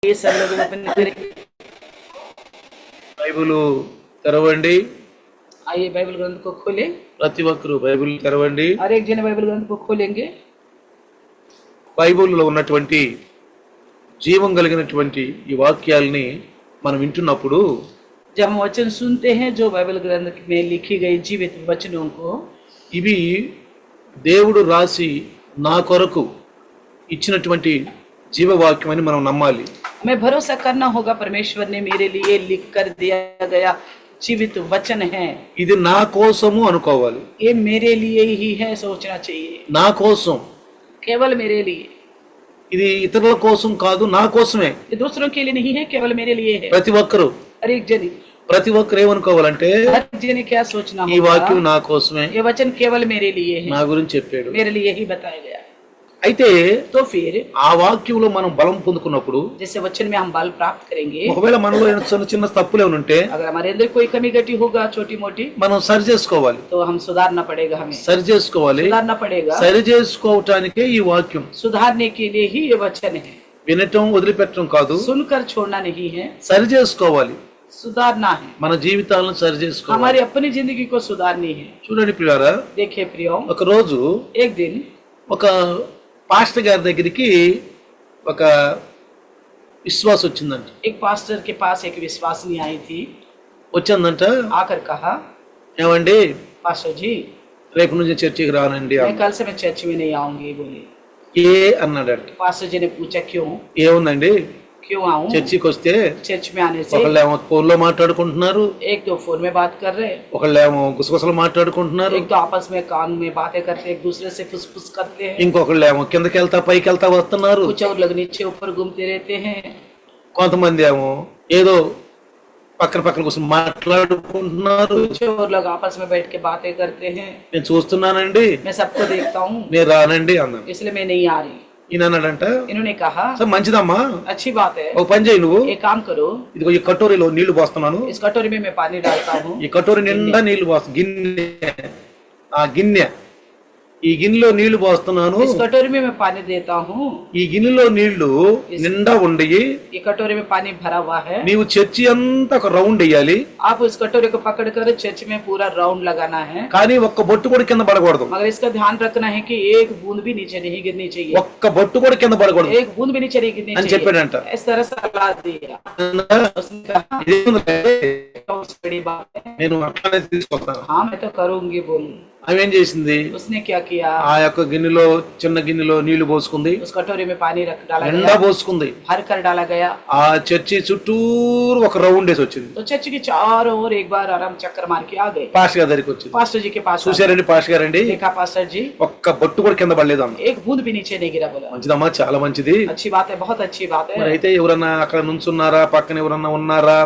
ये सब लोग ओपन करेंगे। బైబిల్ తెరవండి. आइए बाइबल ग्रंथ को खोलें। ప్రతి ఒక్కరూ బైబిల్ తెరవండి. हर एक जन बाइबल ग्रंथ को खोलेंगे। బైబిల్లో ఉన్నటువంటి జీవం కలిగినటువంటి ఈ వాక్యాలని మనం వింటున్నప్పుడు जब हम वचन सुनते हैं जो बाइबल ग्रंथ में लिखी गई जीवित वचनों को, ఇవి దేవుడు రాసి నా కొరకు ఇచ్చినటువంటి జీవవాక్యం అని మనం నమ్మాలి. हमें भरोसा करना होगा परमेश्वर ने मेरे लिए लिख कर दिया गया जीवित वचन है। ఇది నా కోసము అనుకోవాలి. ये मेरे लिए ही है, सोचना चाहिए। నా కోసం, केवल मेरे लिए, ఇది ఇతరుల కోసం కాదు, నా కోసమే. ये दूसरों के लिए नहीं है, केवल मेरे लिए है। ప్రతి ఒక్కరు हर एक जन, ప్రతి ఒక్కరు ఏమనుకోవాలంటే हर एक जन क्या सोचना ఈ వాక్యం होगा, నా కోసమే, ये वचन केवल मेरे लिए है, నా గురించి చెప్పాడు. मेरे लिए ही बताया गया। అయితే तो फिर ఆ వాక్యంలో మనం బలం పొందుకున్నప్పుడు जैसे वचन में हम बल प्राप्त करेंगे, ఒకవేళ మనలో ఏమైనా చిన్న చిన్న తప్పులు ఏమైనా ఉంటే अगर हमारे अंदर कोई कमी घटी होगा छोटी मोटी, మనం సరి చేసుకోవాలి. तो हम सुधारना पड़ेगा। हमें సరి చేసుకోవాలి. सुधारना पड़ेगा। సరి చేసుకోవటానికే ఈ వాక్యం. सुधारने के लिए ही ये वचन है। వినటం వదిలిపెట్టడం కాదు, सुनकर छोड़ना नहीं है, సరి చేసుకోవాలి. सुधारना है। మన జీవితాలను సరి చేసుకోవాలి. हमारी अपनी जिंदगी को सुधारनी है। చూడండి ప్రియారా, देखिए प्रियो, ఒక రోజు एक दिन ఒక పాస్టర్ గారి దగ్గరికి ఒక విశ్వాసం వచ్చిందంట. एक पास्टर के पास एक विश्वासिनी आई थी। వచ్చిందంట, आकर कहा, ఏమండి पास्टर जी, రేపు నుంచి చర్చికి రానండి मैं कल से मैं चर्च में नहीं आऊंगी बोली। ఏ అన్నాడంట. पास्टर जी ने पूछा क्यों, ఏముందండి क्यों आऊं? చర్చికి వస్తే चर्च में आने से ఒకళ్ళేమో ఫోన్లో మాట్లాడుకుంటున్నారు, एक तो फोन में बात कर रहे, ఒకళ్ళేమో గుసగుసలు మాట్లాడుకుంటున్నారు, एक तो आपस में कान में बातें करते, एक दूसरे से फुसफुस करते हैं, ఇంకొకళ్ళేమో కిందకి వెళ్తా పైకి వెళ్తా వస్తున్నారు, कुछ और लोग नीचे ऊपर घूमते रहते हैं, కొంతమంది ఏమో ఏదో పక్కన పక్కన కూర్చొని మాట్లాడుకుంటున్నారు. कुछ और लोग आपस में बैठ के बातें करते हैं। నేను చూస్తున్నానండి, मैं सबको देखता हूँ, నేను రానండి అన్నాను. इसलिए मैं नहीं आ रही। ఈయన అన్నాడంట, इन्होंने कहा, సరే మంచిదమ్మా, अच्छी बात है, ఒక పని చేయి, నువ్వు एक काम करो, ఇదిగో ఈ కటోరీలో నీళ్లు పోస్తున్నాను, इस कटोरी में मैं पानी डालता हूँ, ఈ కటోరీ నిండా నీళ్లు పోస్తా, గిన్నె, ఆ గిన్నె, ఈ గిన్నెలో నీళ్లు పోస్తున్నాను, इस कटोरी में मैं पानी देता हूँ, ఈ గిన్నెలో నీళ్లు నిండా ఉండి ये कटोरी में पानी भरा हुआ है, నీవు చర్చి అంతా ఒక రౌండ్ వేయాలి, आप उस कटोरी को पकड़कर चर्च में पूरा राउंड लगाना है, కానీ ఒక్క బొట్టు కూడా కింద పడకూడదు. मगर इसका ध्यान रखना है कि एक बूंद भी नीचे नहीं गिरनी चाहिए, ఒక్క బొట్టు కూడా కింద పడకూడదు एक बूंद भी नीचे नहीं गिरनी అని చెప్పాడంట. चाहिए। इस तरह सलाह दिया। उसने कहा, ఇదేముంది? बहुत बड़ी बात है, నేను అట్లానే తీసుకొస్తాను. हाँ मैं तो करूंगी बोली। ఆమె ఏం చేసింది, उसने क्या किया, ఆ యొక్క గిన్నెలో, చిన్న గిన్నెలో నీళ్లు పోసుకుంది, उस कटोरी में पानी रख डाला నిండా गया, పోసుకుంది, भर कर डाला गया, ఆ చర్చి చుట్టూరు ఒక రౌండ్ వేసి వచ్చింది. तो चर्च के चारों ओर एक बार आराम चक्कर मार के आ गए। పాస్టర్ గారి దగ్గరికి వచ్చింది. पास्टर जी के पास आ गए। చూసారండి పాస్టర్ గారండి, देखा पास्टर जी, ఒక్క బొట్టు కూడా కింద పడలేదు అన్న. एक बूंद भी नीचे नहीं गिरा। बोला మంచిదమ్మా, చాలా మంచిది. अच्छी बात है, बहुत अच्छी बात है। మరి అయితే ఎవరన్నా అక్కడ నుంచున్నారా, పక్కన ఎవరన్నా ఉన్నారా,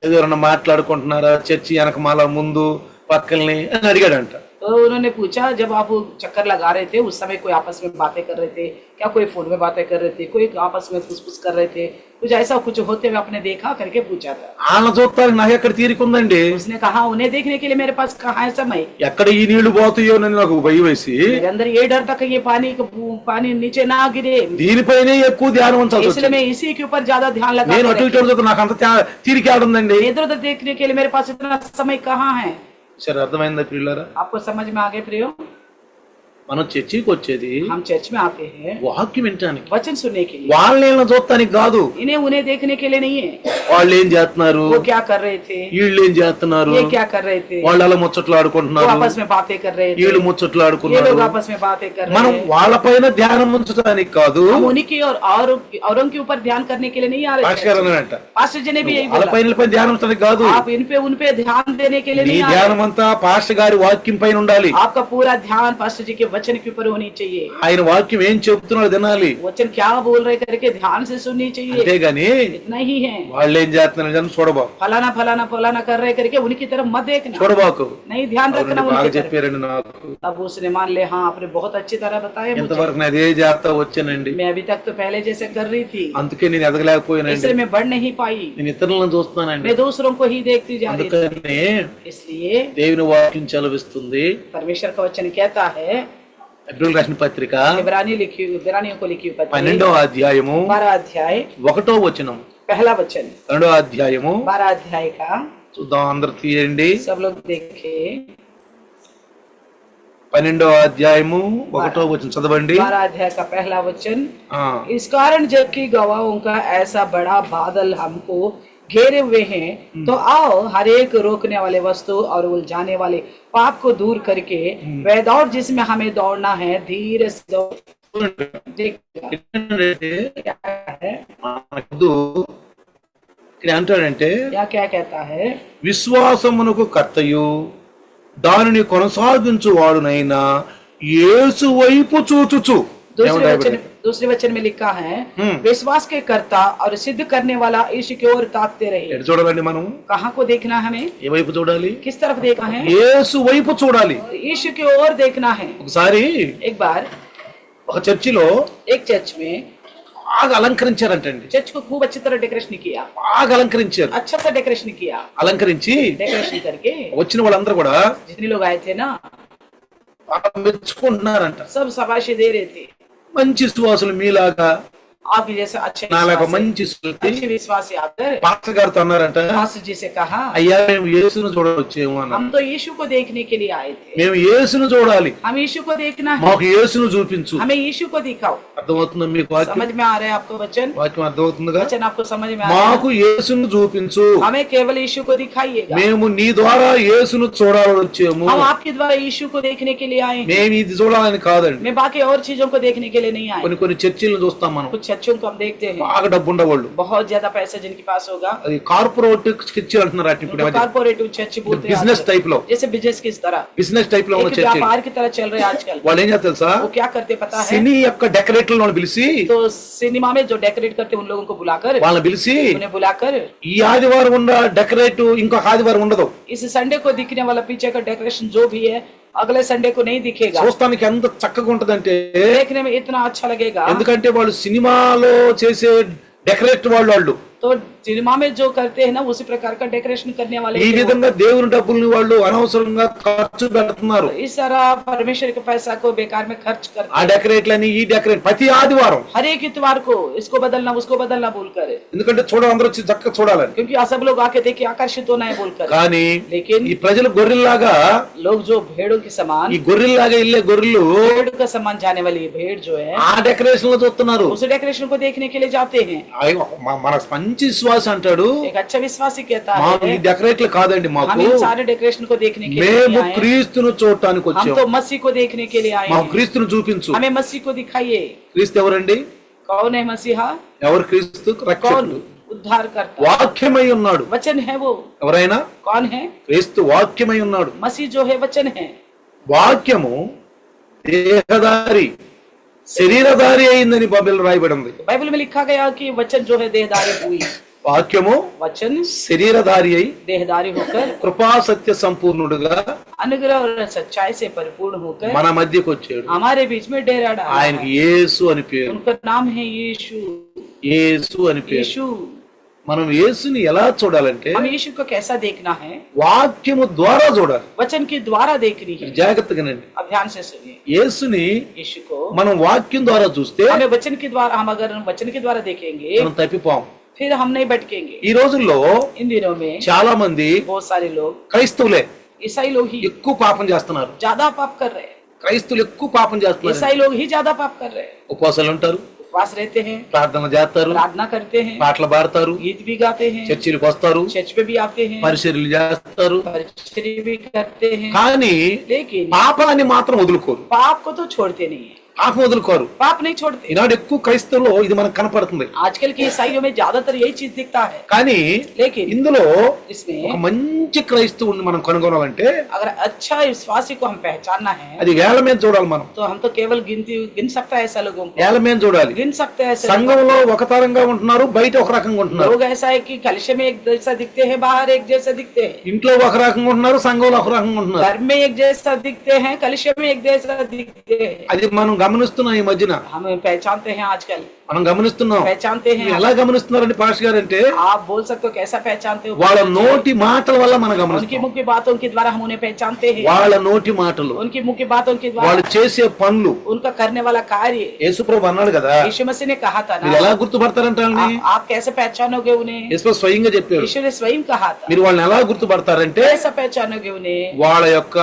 ఎవరన్నా మాట్లాడుకుంటున్నారా, చర్చి వెనక మాల ముందు పక్కల్ని అని అడిగాడంట. तो उन्होंने पूछा, जब आप चक्कर लगा रहे थे उस समय कोई आपस में बातें कर रहे थे क्या, कोई फोन में बातें कर रहे थे, कोई आपस में फुसफुस कर रहे थे, कुछ ऐसा कुछ होते हुए आपने देखा करके पूछा था। వాళ్ళ చూస్తానికి నాకు ఎక్కడ తీరికుందండి, उसने कहा, उन्हें देखने के लिए मेरे पास कहाँ है समय, ఎక్కడ ఈ నీళ్లు పోతాయో అని నాకు భయం వేసి मेरे अंदर ये डर था कि ये पानी नीचे ना गिरे, దీనిపైనే ఎక్కువ ధ్యానం ఉంచాల్సి इसलिए వచ్చింది. मैं ఇसी के ऊपर ज्यादा ध्यान लगा నేను అటు ఇటు చూస్తే నాకు అంత తీరిక ఆడుందండి. इधर उधर देखने के लिए मेरे पास इतना समय कहाँ है। సరే, అర్థమైందా ప్రియులారా? आपको समझ में आ गए प्रियो? మనం చర్చికి వచ్చేది हम चर्च में आते हैं వాక్యం వినటానికి, वचन सुनने के लिए, వాళ్ళని చూడటానికి కాదు. इन्हें उन्हें देखने के लिए नहीं है, వాళ్ళు ఏం చేస్తున్నారు, वो क्या कर रहे थे, వీళ్ళు ఏం చేస్తున్నారు, ये क्या कर रहे थे, వాళ్ళు అలా ముచ్చట్లు वो ఆడుకుంటున్నారు, आपस में बातें कर रहे थे, వీళ్ళు ముచ్చట్లు ये ఆడుకున్నారు. लोग आपस में बातें कर మనం रहे हैं। వాళ్ళపైన ధ్యానం ఉంచడానికి కాదు. हम उन्हीं की और औरों के ऊपर ध्यान करने के लिए नहीं आ रहे పాస్టర్ గారు थे। అన్నారంట, पास्टर जी ने भी यही बोला, వాళ్ళపైన ధ్యానం ఉంచడానికి కాదు. आप उन पे ध्यान देने के लिए నీ नहीं आ ధ్యానం रहे, అంతా పాస్టర్ గారి వాక్యం పైన ఉండాలి. आपका पूरा ध्यान पास्टर जी के वचन के ऊपर होनी चाहिए। ఆయన వాక్యం ఏం చెప్తున్నాడో వినాలి, वचन क्या बोल रहे करके ध्यान से सुननी चाहिए, అంతేగాని इतना ही है। వాళ్ళు ఏం చేస్తున్నారు చూడబాకు, फलाना फलाना फलाना कर रहे करके उनकी तरफ मत देखना, చూడబాకు. नहीं ध्यान रखना బాగా उनकी तरफ। చెప్పారండి నాకు. तब उसने मान ले, हाँ आपने बहुत अच्छी तरह बताया मुझे, ఇంతవరకు నేను అదే చేస్తా వచ్చానండి, मैं अभी तक तो पहले जैसे कर रही थी, అందుకే నేను ఎదగలేకపోయానండి, इसलिए मैं बढ़ नहीं पाई, నేను ఇతరులను చూస్తున్నానండి. मैं दूसरों को ही देखती जा रही थी। అందుకని इसलिए దేవుని వాక్యం చలవిస్తుంది, परमेश्वर का वचन कहता है, హెబ్రీయులకు రాసిన పత్రిక इब्रानियों को लिखी हुई पत्री 12వ అధ్యాయము 12 अध्याय 1వ వచనం, पहला वचन 2వ అధ్యాయము 12 अध्याय का చూద్దాం, అందరు తీయండి. सब लोग देखे 12వ అధ్యాయము 1వ వచనం చదవండి. 12 अध्याय का पहला वचन, ఆ, इस कारण जबकि गवाहों का ऐसा बड़ा बादल हमको घेरे हुए हैं, तो आओ हर एक रोकने वाले वस्तु और उलझाने वाले पाप को दूर करके वह दौड़ जिसमें हमें दौड़ना है धीरे से ఏంటంటే क्या है మనకు ఇక్కడ అంటాడంటే, या क्या कहता है, విశ్వాసమునకు కర్తయు దానిని కొనసాగించు వాడునైనా యేసు వైపు చూచుచు. दूसरे वचन में लिखा है, विश्वास के कर्ता और सिद्ध करने वाला यीशु की ओर ताकते रहे. ఎటు చూడాలండి మనం? कहाँ को देखना है हमें? ఏ వైపు చూడాలి? किस तरफ देखना है? యేసు వైపు చూడాలి. यीशु की ओर देखना है. ఒకసారి एक बार ఒక చర్చిలో एक चर्च में బాగా అలంకరించారంటండి. चर्च को खूब अच्छी तरह डेकोरेशन किया, బాగా అలంకరించారు. अच्छा सा डेकोरेशन किया. అలంకరించి डेकोरेशन करके వచ్చిన వాళ్ళందరూ కూడా जितने लोग आए थे ना, బాగా మెచ్చుకుంటున్నారంట. सब शाबाशी दे रहे थे. మంచి సువాసులు మీలాగా आपके जैसे अच्छे నాలాగా विश्वासी- మంచి శృతి अच्छे विश्वासी आकर పాస్టర్ గారితో అన్నారంట, पास्टर जी से कहा, అయ్యా మేము యేసును చూడవచ్చేమో అన్నారు. हम तो यीशु को देखने के लिए आए थे, మేము యేసును చూడాలి, हम यीशु को देखना है, మాకు యేసును చూపించు. हमें यीशु को दिखाओ. అర్థమవుతుందా మీకు వాక్యం? समझ में आ रहा है आपको वचन? వాక్యం అర్థమవుతుందిగా? वचन आपको समझ में आ रहा మాకు है? యేసును చూపించు, हमें केवल यीशु को दिखाइएगा. మేము నీ ద్వారా యేసును చూడాలొచ్చాము. हम आपके द्वारा यीशु को देखने के लिए आए हैं. మేము ఇది చూడాలని కాదండి. मैं बाकी और चीजों को देखने के लिए नहीं आए. కొన్ని కొన్ని చర్చిలను చూస్తాం మనం, कुछ चर्चों को हम देखते हैं, బాగా డబ్బు ఉండేవాళ్ళు, बहुत ज्यादा पैसा जिनके पास होगा, అది కార్పొరేట్ చర్చిలు అంటున్నారు వాటిని ఇప్పుడు. कारपोरेटिव चर्च बोलते हैं బిజినెస్ आजकल. టైప్ లో, जैसे बिजनेस किस तरह బిజినెస్ టైప్ లో ఉన్న एक చర్చి. व्यापार की तरह चल रहे हैं आजकल. వాళ్ళు ఏం చేస్తారు తెలుసా? वो क्या करते पता है? సినీ యొక్క డెకరేటర్లను పిలిచి, तो सिनेमा में जो डेकोरेट करते हैं उन लोगों को बुलाकर, వాళ్ళని పిలిచి, उन्हें बुलाकर ఈ ఆదివారం ఉన్న డెకరేట్ ఇంకొక ఆదివారం ఉండదు, इस संडे को दिखने वाला पीछे का डेकोरेशन जो भी है अगले संडे को नहीं दिखेगा. చూస్తానికి ఎంత చక్కగా ఉంటదంటే, देखने में इतना अच्छा लगेगा. ఎందుకంటే వాళ్ళు సినిమాలో చేసే డెకరేట్ వాళ్ళు तो सिनेमा में जो करते हैं ना उसी प्रकार का डेकोरेशन करने वाले ఈ విధంగా దేవుని డబ్బుల్ని వాళ్ళు అనవసరంగా ఖర్చు పెడుతున్నారు. इस तरह परमेश्वर के पैसा को बेकार में खर्च करते ఆ हैं. డెకరేట్లని ఈ డెకరేట్ ప్రతి ఆదివారం, हर एक इतवार को इसको बदलना उसको बदलना बोलकर, ఎందుకంటే అందరూ వచ్చి చక్కగా చూడాలని. क्योंकि सब लोग आके देखिए आकर्षित होना है बोलकर. కానీ लेकिन ఈ ప్రజలు గొర్రెల్లాగా, लोग जो भेड़ों के समान, ఈ గొర్రెల్లాగా ఇల్లే గొర్రెలు भेड़ का समान जाने वाली भेड़ जो है ఆ డెకరేషన్ లో చూస్తున్నారు. उस डेकोरेशन को देखने के लिए जाते हैं. మన మంచి విశ్వాస అంటాడు, एक अच्छा विश्वासी कहता మాకు ఈ है, డెకరేట్లు కాదండి, हम మాకు इन सारे डेकोरेशन को देखने के लिए మేము नहीं आए हैं. క్రీస్తును చూడటానికి हम వచ్చాము. तो मसीह को देखने के लिए आए మాకు हैं. క్రీస్తును చూపించు. हमें मसीह को दिखाइए. క్రీస్తు ఎవరండి? कौन है मसीहा? ఎవరు క్రీస్తు? कौन రక్షకుడు, उद्धार करता? వాక్యమై ఉన్నాడు. वचन है वो. ఎవరైనా? कौन है? క్రీస్తు వాక్యమై ఉన్నాడు. मसीह जो है वचन है. వాక్యము దేహధారి శరీరధారి అయిందని బైబిల్ రాయబడి ఉంది. बाइबल में लिखा गया कि वचन जो है देहधारी हुई. వాక్యము वचन శరీరధారి అయి देहधारी होकर కృపా సత్య సంపూర్ణుడుగా अनुग्रह और सच्चाई से परिपूर्ण होकर మన మధ్యకు వచ్చాడు. हमारे बीच में डेरा डाला. ఆయనకి యేసు అని పేరు. उनका नाम है यीशु. యేసు అని పేరు. यीशु. మనం యేసుని ఎలా చూడాలంటే हम यीशु को कैसा देखना है? వాక్యము ద్వారా చూడాలి. वचन के द्वारा देखनी है. జాగ్రత్తగానండి. अब ध्यान से सुनिए. యేసుని यीशु को మనం వాక్యం ద్వారా చూస్తే हमें वचन के द्वारा, हम अगर वचन के द्वारा देखेंगे మనం తప్పిపోం. फिर हम नहीं भटकेंगे. ఈ రోజుల్లో इन दिनों में చాలా మంది बहुत सारे लोग, క్రైస్తవులే ईसाई लोग ही ఎక్కువ పాపం చేస్తున్నారు. ज्यादा पाप कर रहे हैं. క్రైస్తవులు ఎక్కువ పాపం చేస్తున్నారు. ईसाई लोग ही ज्यादा पाप कर रहे हैं. ఉపవాసాలు ఉంటారు, उपवास रहते हैं, ప్రార్థన చేస్తారు, प्रार्थना करते हैं, పాటలు పాడతారు, गीत भी गाते हैं, చర్చిలకు వస్తారు, चर्च पे भी आते हैं, పరిచర్యలు చేస్తారు, परिचर्या भी करते हैं, కానీ लेकिन పాపాన్ని మాత్రం వదులుకోరు. पाप को तो छोड़ते नहीं है. పాపం వదులుకోరు. पाप नहीं छोड़ते. ఈనాడు ఎక్కువ క్రైస్తవులో ఇది మనకు కనపడుతుంది. आजकल के ईसाइयों में ज्यादातर यही चीज दिखता है. కానీ लेकिन ఇందులో इसमें ఒక మంచి క్రైస్తవుని మనం కనుగొనాలంటే अगर अच्छा विश्वासी को हम पहचानना है అది వేల మీద చూడాలి. మనం तो हम तो केवल गिन सकता है ऐसा लोगों को, వేల మీద చూడాలి. गिन सकते हैं ऐसे लोगों సంఘంలో ఒక తరంగా ఉంటున్నారు, బయట ఒక రకంగా को. ఉంటున్నారు. लोग ऐसा है कि कलिशे में एक जैसा दिखते हैं, बाहर एक जैसा दिखते हैं, ఇంట్లో ఒక రకంగా ఉంటున్నారు, సంఘంలో ఒక రకంగా ఉంటున్నారు. घर में एक जैसा दिखते हैं, कलिशे में एक जैसा दिखते हैं. అది మనం గమనిస్తున్నాం ఈ మధ్యన, हम पहचानते हैं आजकल, మనం గమనిస్తున్నాం. पहचानते हैं। ఎలా గమనిస్తున్నారండి పాస్టర్ గారు అంటే, आप बोल सकते हो कैसा पहचानते हो? వాళ్ళ నోటి మాటల వల్ల మనం उनकी గమనిస్తాం. मुख्य बातों के द्वारा हम उन्हें पहचानते हैं। వాళ్ళ నోటి మాటలు, उनकी मुख्य बातों के द्वारा వాళ్ళు చేసే పనులు. उनका करने वाला कार्य। యేసుప్రభు అన్నాడు కదా, यीशु मसीह ने कहा था మీరు ना, ఎలా గుర్తుపడతారంటే వాళ్ళని? आप कैसे पहचानोगे उन्हें? యేసుప్రభు స్వయంగా చెప్పాడు, यीशु ने स्वयं कहा था। మీరు వాళ్ళని ఎలా గుర్తుపడతారంటే कैसा पहचानोगे उन्हें? వాళ్ళ యొక్క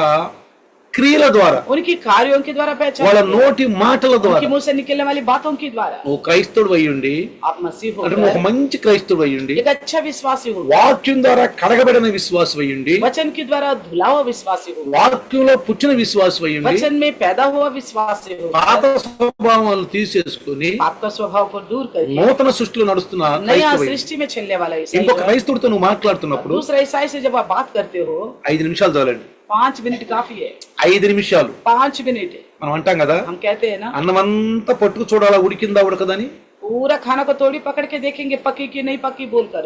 క్రియల ద్వారా, उनकी कार्यों के द्वारा వాళ్ళ पहचानोगे, నోటి మాటల उनके ద్వారా. मुंह से निकलने वाली बातों के द्वारा। నువ్వు క్రైస్తవుడు అయ్యుండి, आप मसीह అంటే నువ్వు ఒక हो, మంచి క్రైస్తవుడు అయ్యుండి, एक अच्छा विश्वासी हो, వాక్యం ద్వారా కడగబడిన విశ్వాసం అయ్యుండి, वचन के द्वारा धुला हुआ विश्वासी हो, వాక్యంలో పుట్టిన విశ్వాసం అయ్యుండి, वचन में पैदा हुआ विश्वासी हो, పాత స్వభావాలు తీసేసుకుని आपका स्वभाव को दूर करके నూతన సృష్టిలో నడుస్తున్న नया క్రైస్తవుడు. सृष्टि में चलने वाला ईसाई ఇంకొక हो। క్రైస్తవుడితో నువ్వు మాట్లాడుతున్నప్పుడు दूसरा ईसाई से जब आप बात करते हो, 5 నిమిషాలు చాలండి. 5 मिनट काफी है। 5 నిమిషాలు 5 मिनट మనం అంటాం కదా, हम कहते हैं ना, అన్నం అంతా పట్టుకు చూడాలా ఉడికిందా ఉడకదని. पूरा खाना को तोड़ी पकड़ के देखेंगे पकी की नहीं पकी बोलकर,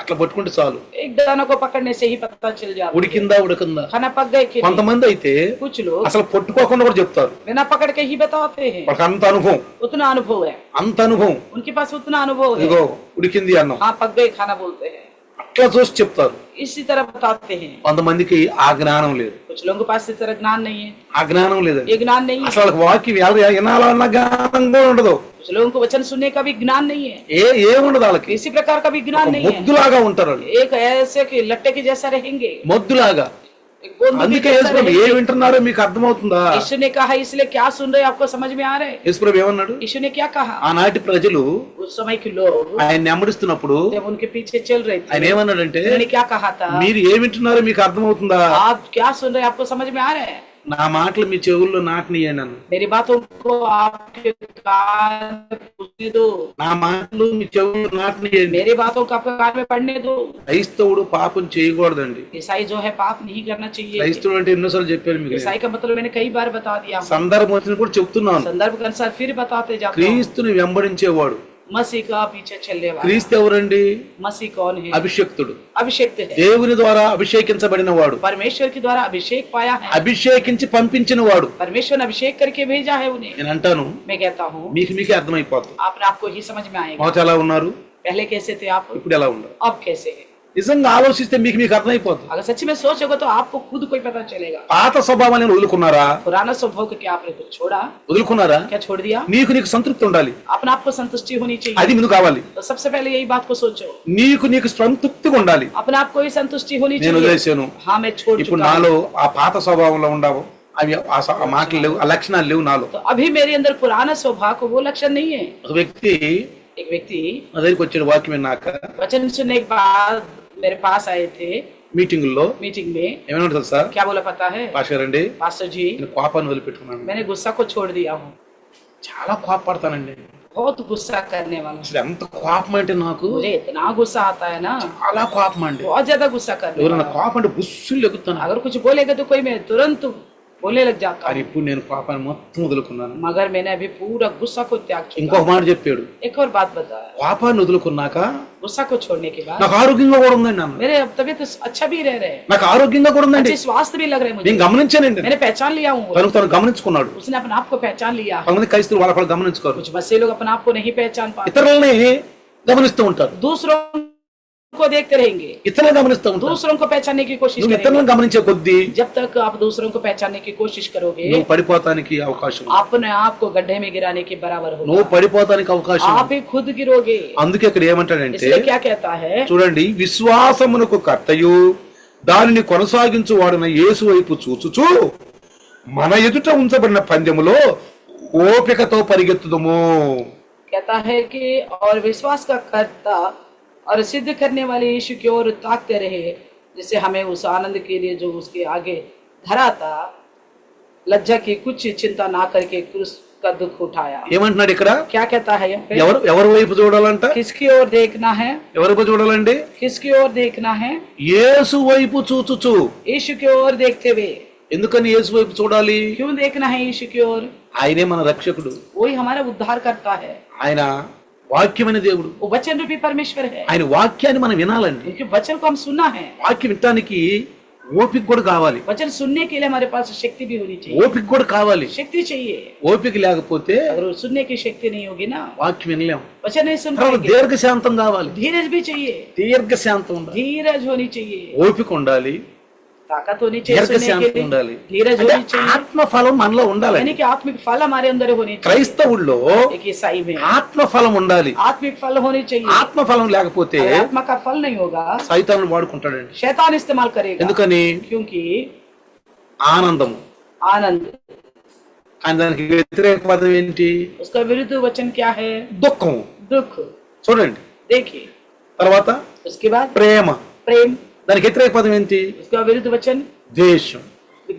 అట్లా పట్టుకుంటే చాలు, एक दाना को पकड़ने से ही पता चल जाता है ఉడికిందా ఉడకందా. खाना पक गए कि नहीं। కొంతమంది అయితే कुछ लोग అసలు పట్టుకోకుండా కూడా చెప్తారు, बिना पकड़ के ही बताते हैं, వాళ్ళకి అంత అనుభవం, उतना अनुभव है అంత అనుభవం. उनके पास, उतना अनुभव है। ఇదిగో ఉడికింది అన్నం, हाँ पक गए खाना बोलते हैं, అట్లా చూసి చెప్తారు. इसी तरह बताते हैं। కొంతమందికి ఆ జ్ఞానం లేదు, कुछ लोगों के पास इस तरह ज्ञान नहीं है, ఆ జ్ఞానం లేదండి. ये ज्ञान नहीं है। అసలు వాళ్ళకి వాక్యం వినాలన్న జ్ఞానం కూడా ఉండదు, कुछ लोगों को वचन सुनने का भी ज्ञान नहीं है, ఏముండదు వాళ్ళకి. किसी प्रकार का भी ज्ञान नहीं है। మొద్దులాగా ఉంటారు వాళ్ళు, एक ऐसे कि लट्टे के जैसा रहेंगे, మొద్దులాగా. एक बोंदू के అందుకే जैसा యేసుప్రభు रहेंगे। ఏం వింటున్నారో మీకు అర్థమవుతుందా? यीशु ने कहा इसलिए क्या सुन रहे हो, आपको समझ में आ रहे हैं? యేసుప్రభు ఏమన్నాడు? यीशु ने क्या कहा? ఆనాటి ప్రజలు उस समय के लोग ఆయన నెమ్మడిస్తున్నప్పుడు जब उनके पीछे चल रहे ఆయన थे, ఏమన్నాడంటే, उन्होंने क्या कहा था? మీరు ఏం వింటున్నారో మీకు అర్థమవుతుందా? आप क्या सुन रहे हैं, आपको समझ में आ रहे हैं? నా మాటలు మీ చెవుల్లో నాటనీయండి అన్న. मेरी बातों को आपके कान में घुसने दो, నా మాటలు మీ చెవుల్లో నాటనీయండి. मेरी बातों को आपके कान में पढ़ने दो। క్రైస్తవుడు పాపం చేయకూడదండి. ईसाई जो है पाप नहीं करना चाहिए। క్రైస్తవుడు అంటే ఎన్నోసార్లు చెప్పాను మీకు. ईसाई का मतलब मैंने कई बार बता दिया, సందర్భం వచ్చినప్పుడు చెప్తున్నాను. संदर्भ के अनुसार फिर बताते जाता हूं। క్రీస్తుని వెంబడించేవాడు, मसीह का पीछे चलने वाला। క్రీస్తు ఎవరండి? मसीह कौन है? అభిషక్తుడు, अभिषेक है, దేవుని ద్వారా అభిషేకించబడిన వాడు, परमेश्वर के द्वारा अभिषेक पाया है, అభిషేకించి పంపించిన వాడు. परमेश्वर ने अभिषेक करके भेजा है उन्हें। నేను అంటాను, मैं कहता हूँ మీకే అర్థమైపోతుంది. आपने आपको ही समझ में आएगा। మొదట ఎలా ఉన్నారు, पहले कैसे थे आप, ఇప్పుడు ఎలా ఉన్నారు. अब कैसे है। నిజంగా ఆలోచిస్తే మీకు అర్థమైపోతుంది. अगर सच्ची में सोचोगे तो आपको खुद को ही पता चलेगा। పాత స్వభావాన్ని వదులుకున్నారా? पुराना स्वभाव को क्या आपने कुछ छोड़ा, వదులుకున్నారా? क्या छोड़ दिया? నీకు సంతృప్తి ఉండాలి, अपने आप को संतुष्टि होनी चाहिए। అది ముందు కావాలి. तो सबसे पहले यही बात को सोचो, నీకు సంతృప్తిగా ఉండాలి. अपने आप को ही संतुष्टि होनी నేను चाहिए। వదిలేసాను, हाँ मैं छोड़ ఇప్పుడు चुका हूँ। నాలో ఆ పాత స్వభావంలో ఉండవు, అవి ఆ మాటలు లేవు, ఆ లక్షణాలు లేవు నాలో. तो अभी मेरे अंदर पुराना स्वभाव को वो लक्षण नहीं है। ఒక వ్యక్తి एक व्यक्ति నా దగ్గరికి వచ్చాడు వాక్యం విన్నాక, वचन सुनने के बाद मेरे पास आए थे మీటింగుల్లో. मीटिंग में। ఏమన్నా తెలుసా? क्या बोला पता है? పాస్టర్ అండి, पास्टर जी, నేను కోపాన్ని వదిలిపెట్టుకున్నాను. मैंने गुस्सा को छोड़ दिया हूँ। చాలా కోపపడతానండి. बहुत गुस्सा करने वाला हूँ। అసలు ఎంత కోపం అంటే నాకు मुझे इतना गुस्सा आता है ना, చాలా కోపం అండి. बहुत ज्यादा गुस्सा करने ఎవరైనా वाला। కోపం అంటే బుస్సులు ఎగుతాను. अगर कुछ बोलेगा तो कोई मैं तुरंत बोलने लग जाता అది हूँ। ఇప్పుడు నేను కోపాన్ని మొత్తం వదులుకున్నాను. मगर मैंने अभी पूरा गुस्सा को त्याग चुका ఇంకొక हूँ। మాట చెప్పాడు, एक और बात बताया, కోపాన్ని వదులుకున్నాక गुस्सा को छोड़ने के बाद నాకు ఆరోగ్యంగా కూడా ఉందండి అన్న. मेरे तबीयत अच्छा भी रह रहे हैं, నాకు ఆరోగ్యంగా కూడా ఉందండి. अच्छे स्वास्थ्य भी लग रहे हैं मुझे। నేను గమనించానండి, मैंने पहचान लिया हूँ, తను గమనించుకున్నాడు. उसने अपने आप को पहचान लिया। కొంతమంది క్రైస్తవులు వాళ్ళ కూడా గమనించుకోరు, कुछ बच्चे लोग अपने आप को नहीं पहचान पाते, ఇతరులని గమనిస్తూ ఉంటారు. दूसरों को देखते रहेंगे, ఇతరులను గమనిస్తూ ఉంటారు. दूसरों को पहचानने की कोशिश నువ్వు करेंगे। ఇతరులను గమనించే కొద్దీ जब तक आप दूसरों को पहचानने की कोशिश करोगे, నువ్వు పడిపోతానికి అవకాశం ఉంది. अपने आप को गड्ढे में गिराने के बराबर నువ్వు होगा। పడిపోతానికి అవకాశం ఉంది. आप ही खुद गिरोगे। అందుకే ఇక్కడ ఏమంటాడంటే, इसलिए क्या कहता है? చూడండి, విశ్వాసమునకు కర్తయు దానిని కొనసాగించు వాడిన యేసు వైపు చూచుచు మన ఎదుట ఉంచబడిన పందెములో ఓపికతో పరిగెత్తుదము. कहता है कि और विश्वास का कर्ता और सिद्ध करने वाले यीशु की ओर ताकते रहे, जिससे हमें उस आनंद के लिए जो उसके आगे धरा था, लज्जा की कुछ चिंता ना करके क्रूस का दुख उठाया। ఏమంటున్నాడు ఇక్కడ? क्या कहता है यहाँ पे? ఎవరి వైపు చూడాలంట? किसकी ओर देखना है? ఎవరి వైపు చూడాలండి? किसकी ओर देखना है? యేసు వైపు చూచుచు. यीशु की ओर देखते हुए। ఎందుకని యేసు వైపు చూడాలి? क्यों देखना है यीशु की ओर? ఆయనే మన రక్షకుడు, वही हमारा उद्धार करता है, ఆయన వాక్యమైన దేవుడు. वो वचन रूपी परमेश्वर है। ఆయన వాక్యాన్ని మనం వినాలండి. उनके वचन को हम सुनना है। వాక్యం వినటానికి ఓపిక కూడా కావాలి, वचन सुनने के लिए हमारे पास शक्ति भी होनी चाहिए, ఓపిక కూడా కావాలి. शक्ति चाहिए. ఓపిక లేకపోతే अगर सुनने की शक्ति नहीं होगी ना, వాక్యం వినలేం. वचन नहीं सुन తర్వాత पाएंगे. దీర్ఘశాంతం కావాలి, धीरज भी चाहिए, దీర్ఘశాంతం ఉండాలి, धीरज होनी चाहिए, ఓపిక ఉండాలి, ताकत होनी चाहिए सुनने దీర్ఘశాంతం के लिए, ఉండాలి. धीरज అంటే होनी चाहिए. ఆత్మఫలం మనలో ఉండాలి. यानी कि आत्मिक फल हमारे अंदर होनी चाहिए. క్రైస్తవుల్లో एक ईसाई में ఆత్మఫలం ఉండాలి. आत्मिक फल होनी चाहिए. ఆత్మఫలం లేకపోతే अगर आत्मा का फल नहीं होगा, సైతాను వాడుకుంటాడండి. शैतान इस्तेमाल करेगा. ఎందుకని? क्योंकि ఆనందము. आनंद, కానీ దానికి వ్యతిరేక పదం ఏంటి? उसका विरुद्ध वचन क्या है? దుఃఖము. दुख. చూడండి. देखिए, తర్వాత उसके बाद ప్రేమ. प्रेम, దానికి వ్యతిరేక పదం ఏంటి? उसका विरुद्ध वचन ద్వేషం.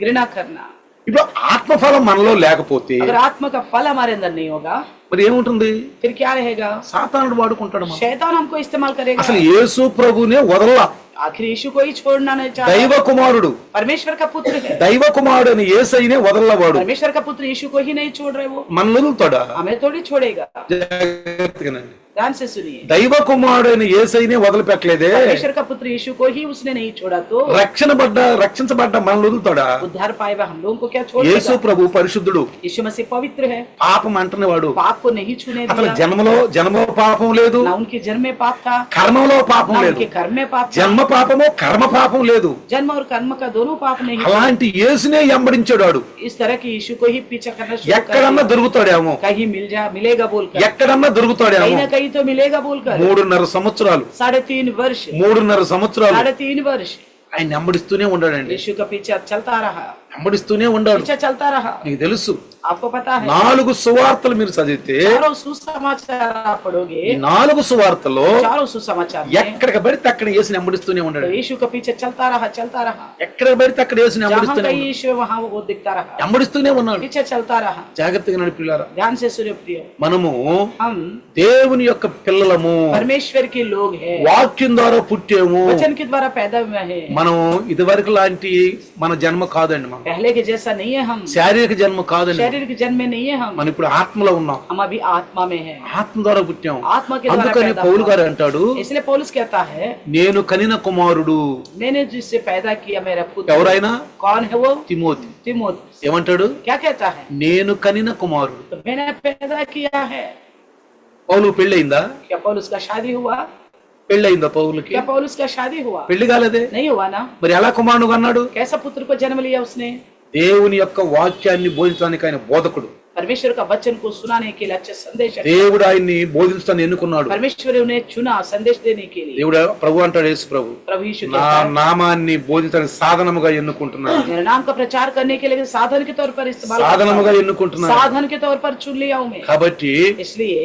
घृणा करना. ఇప్పుడు ఆత్మఫలం మనలో లేకపోతే अगर आत्मा का फल हमारे अंदर नहीं होगा, మరి ఏముంటుంది? फिर क्या रहेगा? సాతానుడు వాడుకుంటాడు మనం. शैतान हमको इस्तेमाल करेगा. అసలు యేసు ప్రభునే వదల్లా. आखिर यीशु को ही छोड़ना नहीं चाहता. దైవ కుమారుడు, परमेश्वर का पुत्र है. దైవ కుమారుడు అని యేసయ్యనే వదల్లవాడు. परमेश्वर का पुत्र यीशु को ही नहीं छोड़ रहे, वो మనల్ని వదులుతాడా? हमें थोड़ी छोड़ेगा. జాగ్రత్తగానండి. ध्यान से सुनिए, దైవ కుమారుడు అని యేసయ్యనే వదిలిపెట్టలేదే. परमेश्वर का पुत्र यीशु को ही उसने नहीं छोड़ा, तो రక్షించబడ్డ మనల్ని వదులుతాడా? उद्धार पाए हुए हम लोगों को क्या యేసు छोड़ेगा? ప్రభు పరిశుద్ధుడు, यीशु मसीह पवित्र है, పాపం అంటనేవాడు. पाप को नहीं छूने అసలు दिया. జన్మలో పాపం లేదు, ना उनके जन्म में पाप था, కర్మలో పాపం ना లేదు. उनके कर्म में पाप था. జన్మ పాపము కర్మ పాపం లేదు. जन्म और कर्म का दोनों पाप नहीं था. అలాంటి యేసునే వెంబడించాడు వాడు. इस तरह के यीशु को ही पीछा करना शुरू कर ఎక్కడన్నా दिया. దొరుకుతాడేమో, कहीं मिलेगा बोलकर, ఎక్కడన్నా कहीं దొరుకుతాడేమో. ना कहीं तो मिलेगा बोलकर 3.5 సంవత్సరాలు 3.5 वर्ष 3.5 సంవత్సరాలు 3.5 वर्ष ఆయన వెంబడిస్తూనే ఉన్నాడండి. यीशु का पीछा चलता रहा, వెంబడిస్తూనే ఉన్నాడు. पीछा चलता रहा. నీకు తెలుసు, आपको पता है, 4 సువార్తలు మీరు చదివితే चारों सुसमाचार आप पढ़ोगे, ఈ 4 సువార్తల్లో चारों सुसमाचार में ఎక్కడికి పడితే అక్కడ యేసుని వెంబడిస్తూనే तो ఉన్నాడు. यीशु का पीछे चलता रहा. ఎక్కడికి పడితే అక్కడ యేసుని जहाँ వెంబడిస్తూనే कहीं ఉన్నాడు. यीशु वहाँ वो दिखता रहा, వెంబడిస్తూనే ఉన్నాడు. पीछे चलता रहा. జాగ్రత్తగా నడిపిల్లారా, ध्यान से सुनिए प्रिय, మనము हम దేవుని యొక్క పిల్లలము, परमेश्वर के लोग हैं, వాక్యం ద్వారా పుట్టాము. वचन के द्वारा पैदा हुए हैं. మనం ఇదివరకు లాంటి మన జన్మ కాదండి. మనం पहले के जैसा नहीं है, हम శారీరక జన్మ కాదండి. शरीर के जन्म में नहीं है, हम మనం ఇప్పుడు ఆత్మలో ఉన్నాం. हम अभी आत्मा में हैं. ఆత్మ ద్వారా పుట్టాం. आत्मा के द्वारा అందుకని पैदा పౌలు हुआ. గారు అంటాడు, इसलिए पौलुस कहता है, నేను కనిన కుమారుడు. मैंने जिससे पैदा किया मेरा पुत्र. ఎవరైనా? कौन है वो? తిమోతి. तिमोथी. ఏమంటాడు? क्या कहता है? నేను కనిన కుమారుడు. तो मैंने पैदा किया है. పౌలు పెళ్ళయిందా? क्या पौलुस का शादी हुआ? పెళ్ళయిందా పౌలుకి? क्या पौलुस का शादी हुआ? పెళ్లి కాలేదే. नहीं हुआ ना. మరి ఎలా కుమారుడు అన్నాడు? कैसा पुत्र को जन्म लिया उसने? దేవుని యొక్క వాక్యాన్ని బోధించడానికి ఆయన బోధకుడు. परमेश्वर का वचन को सुनाने के लिए अच्छे संदेश. దేవుడు ఆయన్ని బోధించడానికి ఎన్నుకున్నాడు. परमेश्वर ने उन्हें चुना संदेश देने के लिए. దేవుడు ప్రభు అంటాడు, యేసు ప్రభు, प्रभु यीशु నా कहता है, నామాన్ని బోధించడానికి సాధనముగా ఎన్నుకుంటున్నాను. मेरे नाम का प्रचार करने के लिए साधन के तौर पर इस्तेमाल करता సాధనముగా हूं. ఎన్నుకుంటున్నాను. साधन के तौर पर चुन लिया हूं मैं. కాబట్టి इसलिए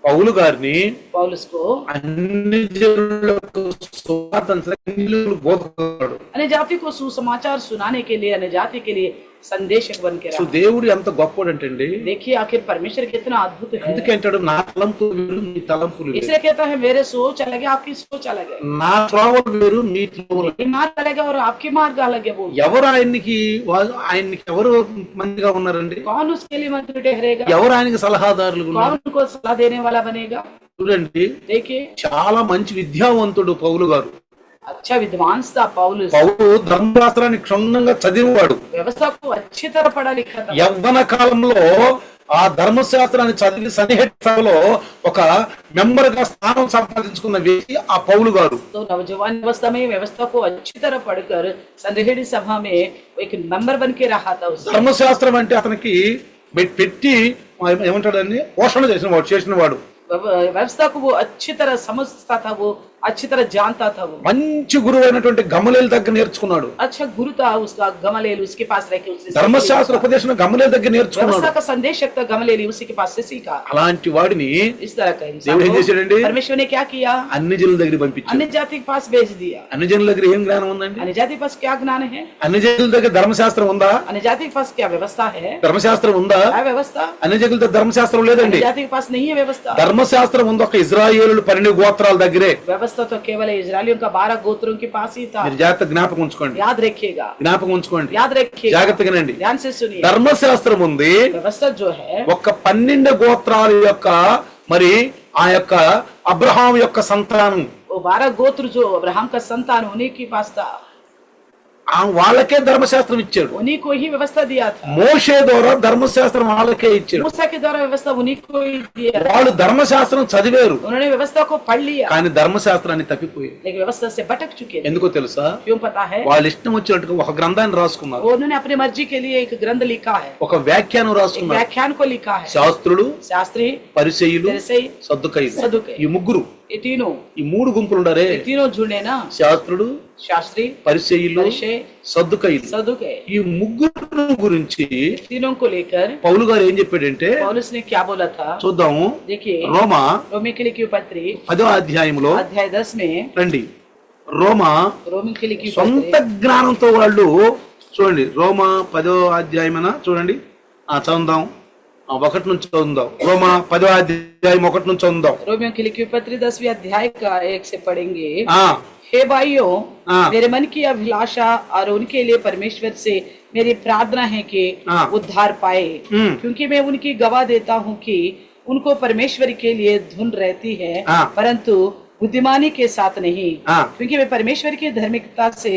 పౌలు గారిని पौलुस को అన్ని జనులకు సువార్తను బోధకుడు. अन्य जाति को सुसमाचार सुनाने के लिए, अन्य जाति के लिए संदेशक बन के అసలు रहा. దేవుడు ఎంత గొప్పడంటండి. देखिए आखिर परमेश्वर कितना अद्भुत है. అందుకే అంటాడు, నా తలంపు వేరు నీ తలంపులు వేరు. इसलिए कहता है, मेरे सोच अलग है, आपकी सोच अलग है. నా త్రోవలు వేరు నీ త్రోవలు వేరు. ये मार्ग अलग है और आपकी मार्ग अलग है. बोल ఎవరు ఆయనకి ఎవరు మంచిగా ఉన్నారండి? कौन उसके लिए मंत्री ठहरेगा? ఎవరు ఆయనకి సలహాదారులు कौन ఉన్నారు? उनको सलाह देने वाला बनेगा? చూడండి, देखिए చాలా మంచి విద్యావంతుడు పౌలు గారు. अच्छा विद्वांस था पौलुस. పౌలు ధర్మశాస్త్రాన్ని క్షుణ్ణంగా చదివేవాడు. व्यवस्था को अच्छी तरह पढ़ा लिखा था. యవ్వన కాలంలో ఆ ధర్మశాస్త్రాన్ని చదివి సన్నిహిత సభలో ఒక మెంబర్ గా స్థానం సంపాదించుకున్న వ్యక్తి ఆ పౌలు గారు. तो नौजवान अवस्था में व्यवस्था को अच्छी तरह पढ़कर संधिड़ी सभा में एक मेंबर बन के रहा था. उस ధర్మశాస్త్రం అంటే అతనికి పెట్టి ఏమంటాడని పోషణ చేసిన వాడు. व्यवस्था को वो अच्छी तरह समझता था, वो अच्छी तरह जानता था. वो మంచి గురువు అయినటువంటి గమలీయేలు దగ్గర నేర్చుకున్నాడు. अच्छा गुरु था उसका गमलीएल, उसके पास रह के उसने ధర్మశాస్త్ర ఉపదేశం గమలీయేలు దగ్గర నేర్చుకున్నాడు. व्यवस्था का संदेशक था गमलीएल, उसी के पास से सीखा. అలాంటి వాడిని इस तरह का इंसान దేవుడు ఏం చేశాడండి? परमेश्वर ने क्या किया? అన్ని జనుల దగ్గర పంపించాడు. अन्य जाति के पास भेज दिया. అన్ని జనుల దగ్గర ఏం జ్ఞానం ఉందండి? अन्य जाति के पास क्या ज्ञान है? అన్ని జనుల దగ్గర ధర్మశాస్త్రం ఉందా? अन्य जाति के पास क्या व्यवस्था है? ధర్మశాస్త్రం ఉందా? क्या व्यवस्था? అన్ని జనుల దగ్గర ధర్మశాస్త్రం లేదండి. अन्य जाति के पास नहीं है व्यवस्था. ధర్మశాస్త్రం ఉంది ఒక ఇజ్రాయేలు 12 గోత్రాల దగ్గరే. व्यवस्था तो केवल इजरायलियों का 12 गोत्रों के पास ही था. మీరు జాగ్రత్త జ్ఞాపకం ఉంచుకోండి, याद रखिएगा, జ్ఞాపకం ఉంచుకోండి, याद रखिएगा, జాగ్రత్తగానండి. ध्यान से सुनिए. ధర్మశాస్త్రం ఉంది. व्यवस्था जो है ఒక 12 గోత్రాల యొక్క మరి ఆ యొక్క అబ్రహాం యొక్క సంతానం, वो 12 गोत्र जो अब्राहम का संतान होने के पास था. వాళ్ళకే ధర్మశాస్త్రం ఇచ్చాడు. उन्हीं को ही व्यवस्था दिया था। మోషే ద్వారా ధర్మశాస్త్రం వాళ్ళకే ఇచ్చాడు. मूसा के द्वारा व्यवस्था उन्हीं को ही दिया। వాళ్ళు ధర్మశాస్త్రం చదివారు, उन्होंने व्यवस्था को पढ़ लिया, కానీ ధర్మశాస్త్రాన్ని తప్పిపోయారు. लेकिन व्यवस्था से भटक चुके थे। ఎందుకో తెలుసా? क्यों पता है? వాళ్ళు ఇష్టం వచ్చినట్టుగా ఒక గ్రంథాన్ని రాసుకున్నారు, उन्होंने अपनी मर्जी के लिए एक ग्रंथ लिखा है, ఒక వ్యాఖ్యానం एक రాసుకున్నారు. व्याख्यान को लिखा है। శాస్త్రులు, शास्त्री, పరిసయ్యులు, फरीसी, సద్దుకయ్యులు, सदुकई, ఈ ముగ్గురు, ये तीनों, ఈ మూడు గుంపులు ఉండారే. ये तीनों जुड़े ना, శాస్త్రుడు, शास्त्री, పరిసయ్యులు, फरीसी, సద్దుకయ్యులు, सदुकई, ఈ ముగ్గురు గురించి तीनों को लेकर పౌలు గారు ఏం చెప్పాడంటే पौलुस ने क्या बोला था? చూద్దాము. देखिए, రోమా रोमी के लिखी पत्री 10వ అధ్యాయంలో अध्याय 10 में, రండి. రోమా रोमी के लिखी సొంత पत्री జ్ఞానంతో వాళ్ళు చూడండి. రోమా 10వ అధ్యాయమేనా? చూడండి, చదువుదాం. 1 నుంచి చదువుదాం. రోమా 10వ అధ్యాయం 1 నుంచి చదువుదాం. रोमियो की लिखी पत्री 10वें अध्याय का 1 से पढ़ेंगे। ఆ हे भाइयों, हाँ। मेरे मन की अभिलाषा और उनके लिए परमेश्वर से मेरी प्रार्थना है कि हाँ। उद्धार पाए, हम्म। क्योंकि मैं उनकी गवाह देता हूँ कि उनको परमेश्वर के लिए धुन रहती है, हाँ। परंतु बुद्धिमानी के साथ नहीं, हाँ। क्योंकि वे परमेश्वर की धार्मिकता से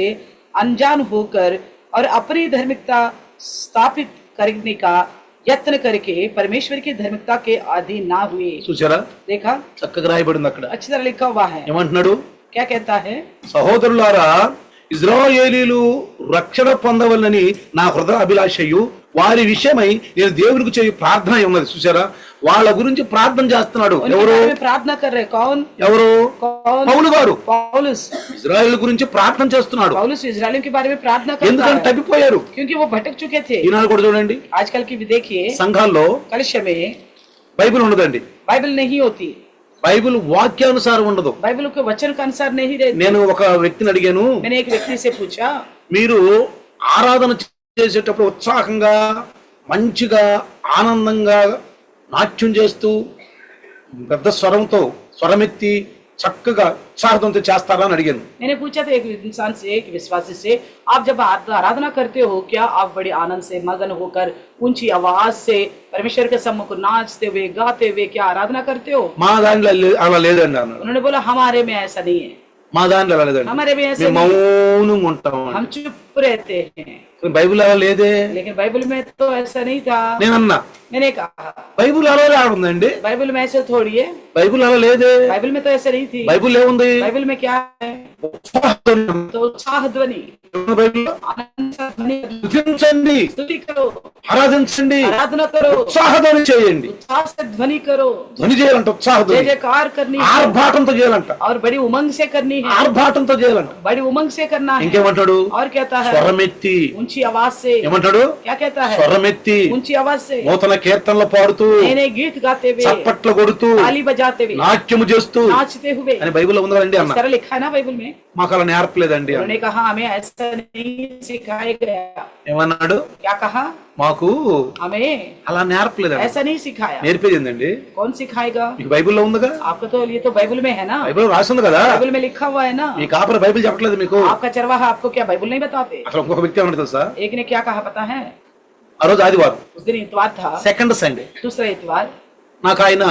अनजान होकर और अपनी धार्मिकता स्थापित करने का यत्न करके परमेश्वर की धार्मिकता के अधीन ना हुए। చూసారా? देखा, చక్కగా రాయబడింది అక్కడ. अच्छी तरह लिखा हुआ है। ఏమంటున్నాడు? क्या कहता है? సహోదరులారా, ఇజ్రాయేలీలు రక్షణ పొందవలనని నా హృదయ అభిలాషయు వారి విషయమై నేను దేవునికి చేయు ప్రార్థన ఉన్నది. చూసారా? వాళ్ళ గురించి ప్రార్థన చేస్తున్నాడు. उनके ఎవరు? बारे में प्रार्थना कर रहे। कौन? ఎవరు? कौन? పౌలు గారు पौलुस। ఇజ్రాయేల్ గురించి ప్రార్థన చేస్తున్నాడు. पौलुस इजराइलियों के बारे में प्रार्थना करता ఎందుకంటే है, తప్పిపోయారు. क्योंकि वो भटक चुके थे। ఈనాడు కూడా చూడండి, आजकल की भी देखिए, సంఘాల్లో कलिसिया में బైబిల్ ఉండదండి. बाइबल नहीं होती, బైబిల్ వాక్యానుసారం ఉండదు. बाइबल के वचन के अनुसार नहीं रहती। నేను ఒక వ్యక్తిని అడిగాను, मैंने एक व्यक्ति से पूछा, మీరు ఆరాధన చేసేటప్పుడు ఉత్సాహంగా మంచిగా ఆనందంగా నాట్యం చేస్తూ పెద్ద స్వరంతో స్వరమెత్తి చక్కగా ఉత్సాహంతో చేస్తారా అని అడిగాను. मैंने पूछा था एक इंसान से, एक विश्वासी से, आप जब आराधना करते हो क्या आप बड़े आनंद से मगन होकर ऊंची आवाज से परमेश्वर के सम्मुख नाचते हुए गाते हुए क्या आराधना करते हो? మా దాంట్లో అలా లేదండి అన్నాడు. उन्होंने बोला हमारे में ऐसा नहीं है, మా దాంట్లో అలా లేదండి, हमारे में ऐसा మేము नहीं है, మౌనంగా ఉంటాం. हम चुप रहते हैं। బైబిల్ అలా లేదే. लेकिन बाइबल में तो ऐसा नहीं था। నేనన్నా मैंने कहा బైబిల్ అలా ఉందండి, बाइबल में ऐसे थोड़ी है, బైబిల్ అలా లేదే. बाइबल में तो ऐसे नहीं थी। బైబిల్ ఏముంది? बाइबल में क्या है? तो उत्साह ध्वनि, బైబిల్ आनंद सा ध्वनि, స్తుతించండి, स्तुति करो, ఆరాధించండి, आराधना करो, ఉత్సాహధ్వని చేయండి. उत्साह से ध्वनि करो, ధ్వని చేయాలంట, जय ఉత్సాహధ్వని जयकार करनी है ఆర్భాటంతో చేయాలంట, और बड़ी उमंग से करनी है, ఆర్భాటంతో చేయాలంట. बड़ी उमंग से करना है। ఇంకేమంటాడు? और कहता है స్వరమెత్తి. ऊंची आवाज से। ఏమంటాడు? क्या कहता है? స్వరమెత్తి ऊंची आवाज से నూతన కీర్తనలు పాడుతూ नए नए गीत गाते हुए, చప్పట్లు కొడుతూ ताली बजाते हुए, నాట్యము చేస్తూ नाचते हुए। అని బైబిల్లో ఉంది కదండి इस అన్న. तरह लिखा है ना बाइबल में। మాకు అలా నేర్పలేదండి అన్న. उन्होंने कहा हमें ऐसा नहीं सिखाया गया। ఏమన్నాడు? क्या कहा? మాకు हमें అలా నేర్పలేదండి. ऐसा नहीं सिखाया। నేర్పేది ఏందండి? कौन सिखाएगा? మీకు బైబిల్లో ఉందిగా, आपको तो ये तो बाइबल में है ना, బైబిల్ రాసింది కదా. बाइबल में लिखा हुआ है ना। మీ కాపర బైబిల్ చెప్పట్లేదు మీకు. आपका चरवाहा आपको क्या बाइबल नहीं बताते? అసలు ఇంకొక వ్యక్తి ఏమన్నా తెలుసా? एक ने क्या कहा पता है? ఆ రోజు ఆదివారం, उस दिन इतवार था, సెకండ్ సండే, दूसरा इतवार। నాకు ఆయన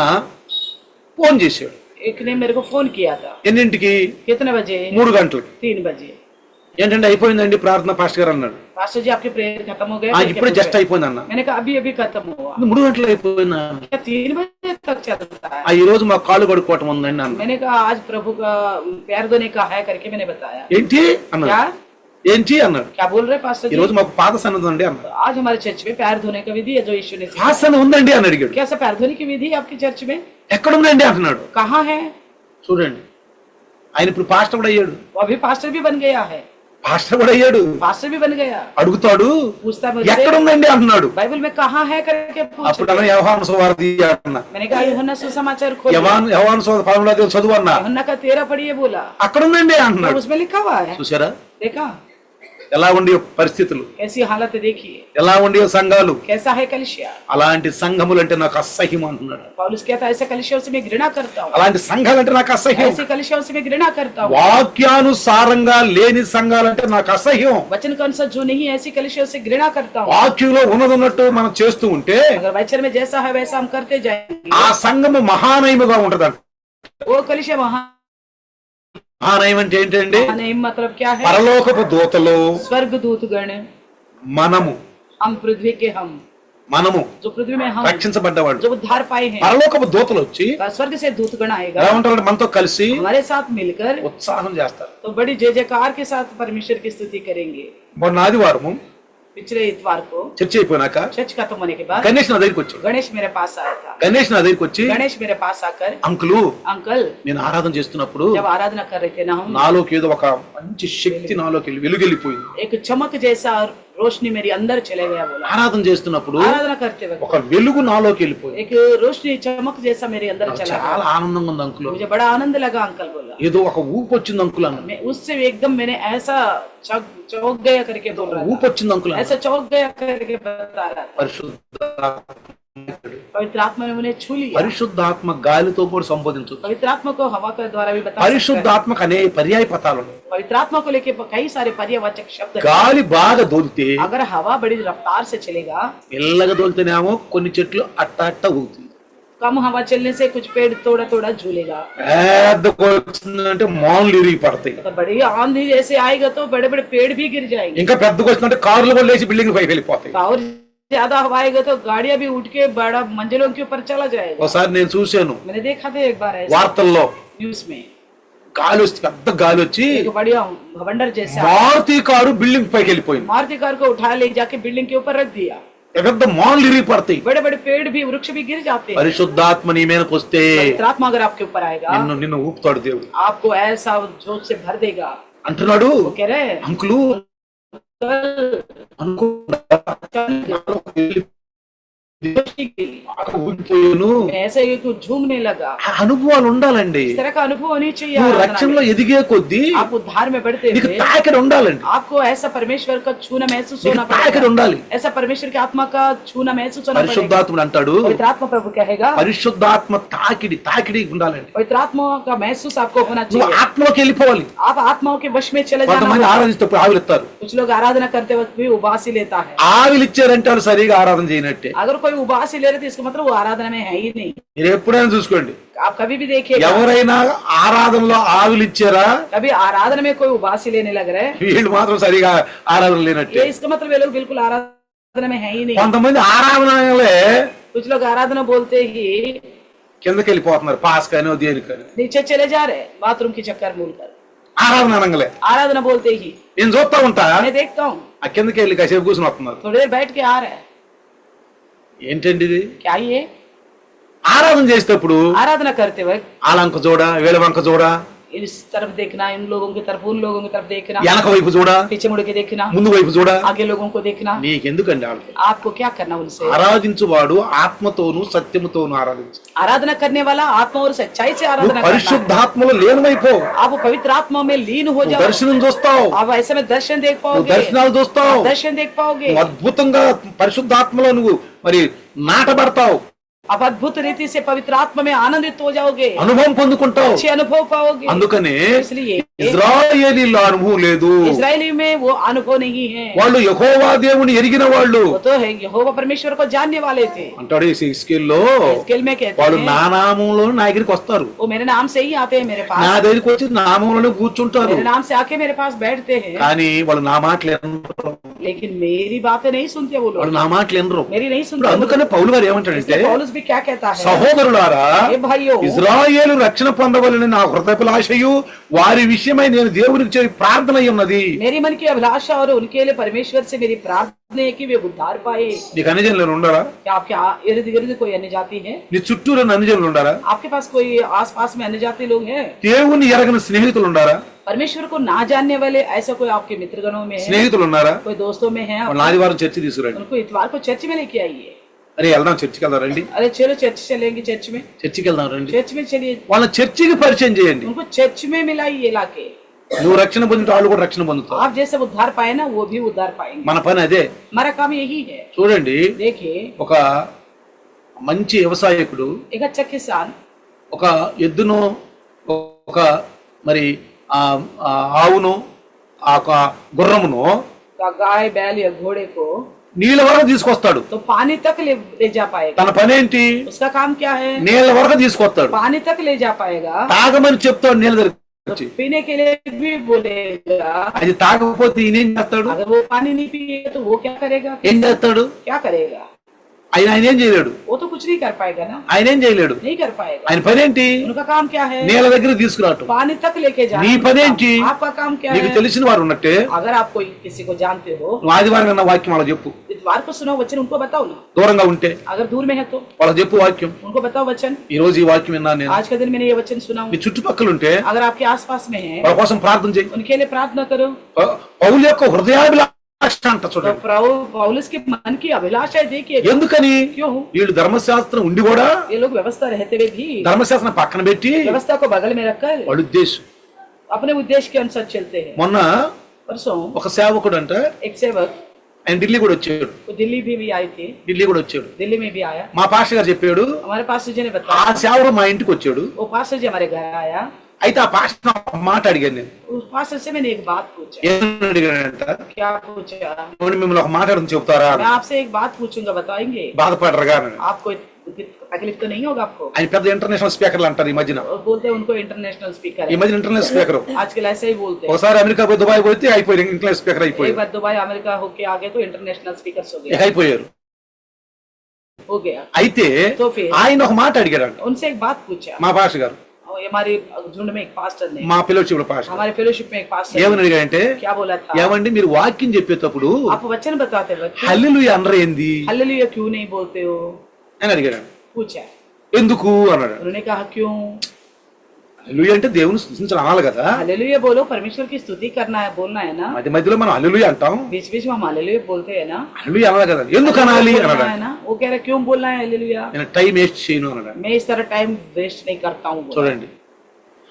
ఫోన్ చేశాడు. एक ने मेरे को फोन किया था। ఎన్నింటికి? कितने बजे? 3 గంటలకి. 3 बजे। ఏంటంటే అయిపోయిందండి ప్రార్థన పాస్టర్ గారు అన్నాడు. पास्टर जी आपके प्रेयर खत्म हो गए? ఇప్పుడే జస్ట్ అయిపోయింది అన్న. मैंने कहा अभी अभी खत्म हुआ। 3 గంటలు అయిపోయిందా? क्या 3 बजे तक चलता है? ఈ రోజు మా కాళ్ళు కడుక్కోవటం ఉందండి అన్న. मैंने कहा आज प्रभु का पैर धोने का है करके मैंने बताया। ఏంటి అన్నాడు. क्या ఏంటి అన్నాడు. क्या बोल रहे पास्टर ఈ जी? రోజు మాకు పాద సన్నది ఉంది అన్న. आज हमारे चर्च में पैर धोने का विधि है जो यीशु ने सिखाया। పాద సన్న ఉందండి అని అడిగాడు. कैसा पैर धोने की विधि है आपके चर्च में? ఎక్కడుందండి అంటున్నాడు. कहाँ है? చూడండి, ఆయన ఇప్పుడు పాస్టర్ కూడా అయ్యాడు. वो अभी पास्टर भी बन गया है। పాస్టర్ కూడా అయ్యాడు. पास्टर भी बन गया। అడుగుతాడు, पूछता मुझसे ఎక్కడుందండి అంటున్నాడు. बाइबल में कहाँ है करके అప్పుడు पूछता। అన్న యోహాను సువార్త అన్న. मैंने कहा यूहन्ना सुसमाचार खोलो। యోహాను సువార్త 11వ చదువు అన్న. यूहन्ना का 13 पढ़िए बोला। అక్కడుందండి అంటున్నాడు. उसमें लिखा हुआ है। చూసారా देखा ఎలా ఉండే పరిస్థితులు, कैसी हालत देखिए, ఎలా ఉండే సంఘాలు. कैसा है कलिसिया। అలాంటి సంఘములు అంటే నాకు అసహ్యం అంటున్నాడు. पौलुस कहता है ऐसे कलिसियों से मैं घृणा करता हूँ, అలాంటి సంఘాలు అంటే నాకు అసహ్యం. ऐसी कलिसियों से मैं घृणा करता हूँ। వాక్యానుసారంగా లేని సంఘాలంటే నాకు అసహ్యం. वचन के अनुसार जो नहीं है ऐसी कलिसियों से घृणा करता हूँ। వాక్యంలో ఉన్నదన్నట్టు మనం చేస్తూ ఉంటే अगर वचन में जैसा है वैसा हम करते जाएंगे, ఆ సంఘము మహానయముగా ఉంటదంట. वो कलिसिया वहां మహానయం అంటే ఏంటండి? महानयम मतलब क्या है? పరలోకపు దూతలు, स्वर्गदूत गण, మనము हम पृथ्वी के हम, మనము जो पृथ्वी में हम, రక్షించబడ్డవాళ్ళు. जो उद्धार पाए हैं, పరలోకపు దూతలు వచ్చి स्वर्ग से दूतगण आएगा, ఎలా ఉంటారంటే మనతో కలిసి हमारे साथ मिलकर ఉత్సాహం చేస్తారు. तो बड़ी जय जयकार के साथ परमेश्वर की स्तुति करेंगे। మొన్న ఆదివారము पिछले इतवार को చర్చ అయిపోయినాక चर्च खत्म होने के बाद గణేష్ నా దగ్గరికి వచ్చాడు. गणेश मेरे पास आया था। గణేష్ నా దగ్గరికి వచ్చి, गणेश मेरे पास आकर, అంకులు अंकल నేను ఆరాధన చేస్తున్నప్పుడు जब आराधना कर रहे थे ना हम, నాలోకి ఏదో ఒక మంచి శక్తి నాలోకి వెలుగెళ్ళిపోయింది. एक चमक जैसा रोशनी मेरी अंदर चले गया। बोला ఆరాధన చేస్తున్నప్పుడు आराधना करते वक्त ఒక వెలుగు నాలోకి వెళ్ళిపోయింది. एक रोशनी चमक जैसा मेरे अंदर నాకు चला చాలా गया। ఆనందంగా ఉంది అంకులు. मुझे बड़ा आनंद लगा। अंकल बोला, ఏదో ఒక ఊపు వచ్చింది అంకుల్ అన్న. मैं उससे एकदम मैंने ऐसा चौंक गया करके बोल रहा ఊపు था, వచ్చింది అంకుల్ అన్న. ऐसा चौंक गया करके बता रहा था। పరిశుద్ధాత్మ पवित्र आत्मा ने उन्हें छू लिया। పరిశుద్ధాత్మ గాలితో కూడా సంబోధించు. पवित्र आत्मा को हवा के द्वारा भी बता सकते हैं। పరిశుద్ధాత్మకు అనే పర్యాయ పదాలు ఉన్నాయి. पवित्र आत्मा को लेके कई सारे पर्यायवाचक शब्द हैं। గాలి బాగా దోలితే, अगर हवा बड़ी रफ्तार से चलेगा, మెల్లగా దోలితేనేమో కొన్ని చెట్లు అట్ట అట్ట ఊగుతాయి. कम हवा चलने से कुछ पेड़ थोड़ा थोड़ा झूलेगा। పెద్ద వచ్చిందంటే మాన్లు ఇరిగి పడతాయి. तो बड़ी आंधी जैसे आएगा तो बड़े बड़े पेड़ भी गिर जाएंगे। ఇంకా పెద్దగా వచ్చిందంటే కార్లు కూడా లేచి బిల్డింగ్ పైకి వెళ్ళిపోతాయి. और ज्यादा हवा आएगा तो गाड़ियां भी उठ के बड़ा मंजिलों के ऊपर चला जाएगा। ఒకసారి నేను చూశాను मैंने देखा था एक बार ऐसा వార్తల్లో, न्यूज में, గాలి వచ్చి పెద్ద గాలి వచ్చి एक बढ़िया भवंडर जैसा మారుతి కారు బిల్డింగ్ పైకి వెళ్ళిపోయింది. मारुति कार को उठा ले जाके बिल्डिंग के ऊपर रख दिया। పెద్ద మాన్లు ఇరిగి పడతాయి. बड़े बड़े पेड़ भी, वृक्ष भी गिर जाते हैं। పరిశుద్ధాత్మ నీ మీదకి వస్తే पवित्र आत्मा अगर आपके ऊपर आएगा, నిన్ను ఊపుతాడు దేవుడు आपको ऐसा जोश से भर देगा। అంటున్నాడు. वो कह रहे हैं, అంకులు कल रोशनी के लिए ఊగిపోయాను. मैं ऐसे ही कुछ झूमने लगा। ఆ అనుభవాలు ఉండాలండి. इस तरह का अनुभव होनी चाहिए। నువ్వు आराधना రక్షణలో में। ఎదిగే కొద్దీ आप उद्धार में बढ़ते నీకు हुए తాకిడి ఉండాలండి. आपको ऐसा परमेश्वर का छूना महसूस నీకు होना తాకిడి पड़ेगा। ఉండాలి. ऐसा परमेश्वर की आत्मा का छूना महसूस होना पड़ेगा। పరిశుద్ధాత్ముడు అంటాడు, पवित्र आत्मा प्रभु कहेगा, పరిశుద్ధాత్మ తాకిడి ఉండాలండి. पवित्र आत्मा का महसूस आपको होना నువ్వు चाहिए। ఆత్మలోకి వెళ్ళిపోవాలి. आप आत्माओं के वश में चले जाना కొంతమంది होगा। ఆరాధిస్తప్పుడు ఆవిలిస్తారు. कुछ लोग आराधना करते वक्त भी उबासी लेता है। ఆవిలిచ్చారంటే వాళ్ళు సరిగా ఆరాధన చేయనట్టే. अगर कोई उबासी ले रहे तो इसका मतलब वो आराधना में है ही नहीं। మీరు ఎప్పుడైనా చూసుకోండి, आप कभी भी देखिएगा, ఎవరైనా ఆరాధనలో ఆవిలిచ్చారా कभी आराधना में कोई उबासी लेने लग रहे, వీళ్ళు మాత్రం సరిగా ఆరాధన లేనట్టే. ये इसका मतलब ये लोग बिल्कुल आराधना में है ही नहीं। కొంతమంది ఆరాధనలే कुछ लोग आराधना बोलते ही కిందకి వెళ్ళిపోతున్నారు, పాస్ కానీ దేనికని. नीचे चले जा रहे, बाथरूम की चक्कर मूलकर ఆరాధన అనగానే आराधना बोलते ही నేను చూస్తా ఉంటా, मैं देखता हूँ ఆ కిందకి వెళ్ళి కాసేపు కూర్చొని వస్తున్నారు. थोड़ी देर बैठ के आ रहे हैं। ఏంటండి ఇది? क्या ये ఆరాధన చేసేటప్పుడు आराधना करते वक्त ఆలంక చూడ, వేళ వంక చూడ, इस तरफ देखना, इन लोगों की तरफ, उन लोगों की तरफ देखना, వెనక వైపు చూడ, पीछे मुड़ के देखना, ముందు వైపు చూడ. आगे लोगों को देखना। నీకెందుకండి వాళ్ళకి? आपको क्या करना उनसे? ఆరాధించువాడు ఆత్మతోను సత్యముతోను ఆరాధించు. आराधना करने वाला आत्मा और सच्चाई से నువ్వు आराधना करना है। పరిశుద్ధాత్మలో లీనమైపో. आप पवित्र आत्मा में लीन हो నువ్వు जाओ। దర్శనం చూస్తావు, आप ऐसे में दर्शन देख నువ్వు पाओगे, దర్శనాలు చూస్తావు, दर्शन देख पाओगे, నువ్వు అద్భుతంగా పరిశుద్ధాత్మలో నువ్వు మరి నాటబడతావు, आप अद्भुत रीति से पवित्र आत्मा में आनंदित हो जाओगे, అనుభవం పొందుకుంటావు. अच्छे अनुभव पाओगे। అందుకనే इसलिए ఇజ్రాయేలీలో అనుభవం లేదు. इजरायली में वो अनुभव नहीं है। వాళ్ళు యెహోవా దేవుని ఎరిగిన వాళ్ళు वो तो है यहोवा परमेश्वर को जानने वाले थे। అంటాడు ఇస్కేల్లో, हिजकिय्याल में कहते వాళ్ళు हैं, నా నామంలో నా దగ్గరికి వస్తారు, वो मेरे नाम से ही आते हैं मेरे నా पास, దగ్గరికి వచ్చి నామంలోనే కూర్చుంటారు. मेरे नाम से आके मेरे पास बैठते हैं, కానీ వాళ్ళు నా మాటలు వినరు. लेकिन मेरी बातें नहीं सुनते वो వాళ్ళు लोग, నా మాటలు వినరు. मेरी नहीं ఇప్పుడు सुनते। అందుకనే పౌలు గారు ఏమంటాడంటే, इसलिए पौलुस भी क्या कहता है, సహోదరులారా, हे भाइयों, ఇజ్రాయేలు రక్షణ పొందవలని నా హృదయభిలాషయు వారి విషయమై నేను దేవునికి చేయి ప్రార్థన అయి ఉన్నది. मेरी मन की अभिलाषा और उनके लिए परमेश्वर से मेरी प्रार्थना है कि वे उद्धार पाए। నీకు అన్యజనులు ఉండరా? क्या आपके इर्द गिर्द कोई अन्य जाति है? నీ చుట్టూరు అన్యజనులు ఉండరా? आपके पास कोई आस पास में अन्य जाति लोग हैं? దేవుని ఎరగని స్నేహితులు ఉండరా? परमेश्वर को ना जानने वाले ऐसा कोई आपके मित्रगणों में है? స్నేహితులు ఉన్నారా? कोई दोस्तों में है? వాళ్ళ ఆదివారం చర్చి తీసుకురండి. उनको इतवार को चर्च में लेके आइए। అరే వెళ్దాం, చర్చికి వెళ్దాం రండి, अरे चलो चर्च चलेंगे, चर्च में, చర్చికి వెళ్దాం రండి. चर्च में चलिए, వాళ్ళ చర్చికి పరిచయం చేయండి. उनको चर्च में मिलाइए लाके। నువ్వు రక్షణ పొందితే వాళ్ళు కూడా రక్షణ పొందుతావు. आप जैसे उद्धार पाए ना, वो भी उद्धार पाएंगे। మన పని అదే. हमारा काम यही है। చూడండి, देखिए, ఒక మంచి వ్యవసాయకుడు एक अच्छा किसान ఒక ఎద్దును, ఒక మరి ఆవును, ఆ గుర్రమును का गाय बैल या घोड़े को నీళ్ళ వరకు తీసుకొస్తాడు. तो पानी तक ले जा पाएगा। తన పని ఏంటి? उसका काम क्या है? నీళ్ళ వరకు తీసుకొస్తాడు. पानी तक ले जा पाएगा। తాగమని చెప్తాడు నీళ్ళ దగ్గర. వచ్చి पीने के लिए भी बोलेगा। అది తాగకపోతే ఈయనేం చేస్తాడు? अगर वो पानी नहीं पिएगा तो वो क्या करेगा? ఏం చేస్తాడు? क्या करेगा? ఆయన ఏం చేయలేడు. वो तो कुछ नहीं कर पाएगा ना, ఆయన ఏం చేయలేడు. नहीं कर पाएगा। ఆయన పనేంటి? उनका काम क्या है? నీళ్ళ దగ్గర తీసుకురావటం. पानी तक लेके जाना। నీ పనేంటి? आपका काम क्या నీకు है? తెలిసిన వారు ఉన్నట్టే अगर आप कोई किसी को जानते हो, నువ్వు ఆదివారం అన్న వాక్యం వాళ్ళకి చెప్పు. इतवार को सुना वचन उनको बताओ ना। దూరంగా ఉంటే अगर दूर में है तो వాళ్ళకి చెప్పు వాక్యం. उनको बताओ वचन। ఈ రోజు ఈ వాక్యం విన్నాను నేను. आज के दिन मैंने ये वचन सुना हूँ। మీ చుట్టుపక్కల ఉంటే अगर आपके आसपास में है, వాళ్ళ కోసం ప్రార్థన చేయి. उनके लिए प्रार्थना करो। పౌలు యొక్క హృదయాభిలాష అంట तो చూడండి. पौलुस के मन की अभिलाषा है, देखिए। ఎందుకని? क्यों? వీళ్ళు ధర్మశాస్త్రం ఉండి కూడా ये लोग व्यवस्था रहते हुए भी ధర్మశాస్త్రం పక్కన పెట్టి व्यवस्था को बगल में रखकर వాళ్ళ ఉద్దేశం. अपने उद्देश्य के अनुसार चलते हैं। మొన్న परसों ఒక సేవకుడు అంట एक सेवक, ఆయన ఢిల్లీ కూడా వచ్చాడు. वो दिल्ली भी आई थी, ఢిల్లీ కూడా వచ్చాడు. दिल्ली में भी आया। మా పాస్టర్ గారు చెప్పాడు, हमारे पास्टर जी ने ఆ बताया, సేవకుడు మా ఇంటికి వచ్చాడు. वो पास्टर जी हमारे घर आया। అయితే ఆ పాస్టర్ ఒక మాట అడిగాను నేను. उस पास्टर से मैंने एक बात पूछा। ఏమని అడిగానంట? क्या पूछा? "ఏమండి, మిమ్మల్ని ఒక మాట అడగని చెప్తారా? मैं आपसे एक बात पूछूंगा, बताएंगे? బాధపడరుగా అని. आपको तकलीफ तो नहीं होगा आपको? ఆయన పెద్ద ఇంటర్నేషనల్ స్పీకర్లు అంటారు ఈ మధ్యన. और बोलते हैं उनको इंटरनेशनल स्पीकर ఈ है। మధ్యన ఇంటర్నేషనల్ స్పీకర్. आजकल ऐसे ही बोलते हैं। ఒకసారి అమెరికా పోయి దుబాయ్ పోతే అయిపోయారు, ఇంటర్నేషనల్ స్పీకర్ एक అయిపోయారు. बार दुबई अमेरिका होके आ गए तो इंटरनेशनल स्पीकर हो ఇక गया, అయిపోయారు. हो गया। అయితే तो फिर ఆయన ఒక మాట అడిగారంట उनसे एक बात पूछा। మా పాస్టర్ గారు, और हमारी झुंड में एक पास्टर ने, మా ఫెలోషిప్ పాస్టర్ हमारे फेलोशिप में एक पास्टर ఏమని ने అడిగారంటే, क्या बोला था? ఏమండి మీరు వాక్యం చెప్పేటప్పుడు आप वचन बताते वक्त హల్లెలూయా అనరు ఏంది हालेलुया क्यों नहीं बोलते हो? అని అడిగాడు. पूछा। ఎందుకు అన్నాడు. उन्होंने कहा क्यों? హల్లెలూయా అంటే దేవుని స్తుతించడం అనాలి కదా. हालेलुया बोलो, परमेश्वर की स्तुति करना है, बोलना है ना। మధ్య మధ్యలో మనం హల్లెలూయా అంటాం, बीच बीच में हम हालेलुया बोलते हैं ना। హల్లెలూయా అనాలి కదా. ఎందుకు అనాలి बोलना అన్నాడు. है ना। वो कह रहे क्यों बोलना है हालेलुया? నేను టైం వేస్ట్ చేయను అన్నాడు. मैं इस तरह टाइम वेस्ट नहीं करता हूँ। చూడండి,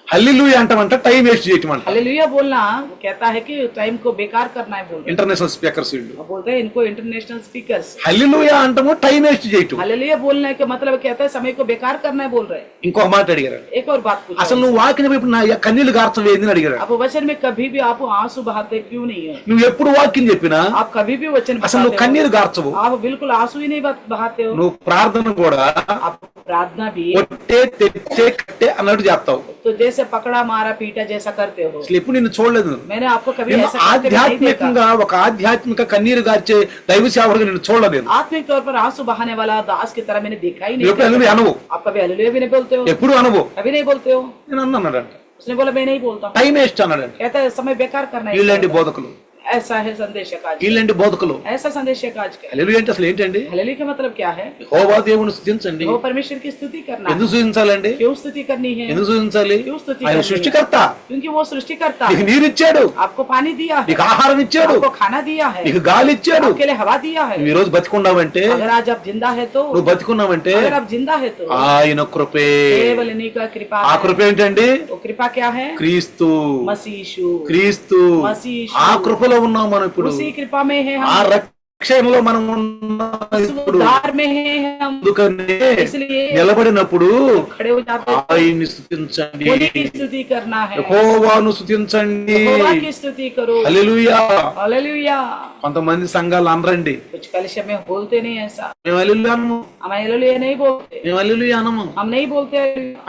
హల్లెలూయా అంటామంట టైం వేస్ట్ చేయటం అంట. हालेलुया बोलना, वो कहता है कि टाइम को बेकार करना है, बोल रहे ఇంటర్నేషనల్ స్పీకర్స్ వీళ్ళు. हैं। बोलते हैं इनको इंटरनेशनल स्पीकर्स। హల్లెలూయా అంటాము టైం వేస్ట్ చేయటం. हालेलुया बोलने का मतलब कहता है समय को बेकार करना है, बोल रहे हैं। ఇంకొక మాట అడిగారు, एक और बात पूछा। అసలు నువ్వు వాక్యం చెప్పినప్పుడు నా కన్నీళ్లు గార్చం ఏంది అని అడిగారు. आप वचन में कभी भी आप आंसू बहाते क्यों नहीं है? నువ్వు ఎప్పుడు వాక్యం చెప్పినా आप कभी भी वचन అసలు నువ్వు बताते కన్నీరు हो, గార్చవు. आप बिल्कुल आंसू ही नहीं बहाते हो। నువ్వు ప్రార్థన కూడా आप प्रार्थना भी కొట్టే తెచ్చే కట్టే అన్నట్టు చేస్తావు. तो जैसे पकड़ा मारा पीटा जैसा करते हो। అసలు ఎప్పుడు నిన్ను చూడలేదు. मैंने आपको कभी నేను ऐसा करते हुए नहीं देखा। ఆధ్యాత్మికంగా ఒక ఆధ్యాత్మిక కన్నీరు గార్చే దైవ సేవకుడిగా నిన్ను చూడలేదు. आत्मिक तौर पर आंसू बहाने वाला दास की तरह मैंने देखा ही నువ్వు ఎప్పుడు नहीं। హల్లెలూయా అనవు, आप कभी हालेलुया भी नहीं बोलते हो? ఎప్పుడు అనవు. कभी नहीं बोलते हो? నేను అన్నాడంట. उसने बोला मैं नहीं बोलता। టైం వేస్ట్ అన్నాడంట. कहता है समय बेकार करना है। వీళ్ళంటి బోధకులు, ऐसा है संदेश का आज। వీళ్ళంటి బోధకులు. ऐसा संदेश का आज का। హల్లెలూయా అంటే అసలు ఏంటండి? हालेलुया का मतलब क्या है? యెహోవా దేవుని స్తుతించండి. वो परमेश्वर की स्तुति करना ఎందుకు है। స్తుతించాలండి? क्यों स्तुति करनी है? ఎందుకు స్తుతించాలి? क्यों स्तुति ఆయన करनी है? సృష్టికర్త. क्योंकि वो सृष्टि करता నీకు है। నీరు ఇచ్చాడు, आपको पानी दिया है, నీకు ఆహారం ఇచ్చాడు, आपको खाना दिया है, నీకు గాలి ఇచ్చాడు. आपके लिए हवा दिया है। నువ్వు ఈ రోజు బతికున్నావంటే, अगर आज आप जिंदा है तो, నువ్వు బతికున్నావంటే अगर आप जिंदा है तो ఆయన కృపే. केवल इन्हीं का कृपा ఆ है। కృప ఏంటండి? वो कृपा क्या है? క్రీస్తు. मसीह यीशु। క్రీస్తు. मसीह यीशु। ఆ కృపలో ఉన్నాం మనం ఇప్పుడు. उसी कृपा में है ఆ हम, రక్షణలో మనం ఉన్నాం उस ఇప్పుడు. उद्धार में है हम। అందుకనే इसलिए నిలబడినప్పుడు खड़े हो जाते हैं, ఆయన్ని స్తుతించండి, उन्हीं की स्तुति करना है। యెహోవాను స్తుతించండి. यहोवा की स्तुति करो। హల్లెలూయా. हालेलुया। కొంతమంది సంఘాలు అనరండి, कुछ कलिशा में बोलते नहीं ऐसा। మేము హల్లెలూయా అనము, हम हालेलुया नहीं बोलते, మేము హల్లెలూయా అనము हम नहीं बोलते,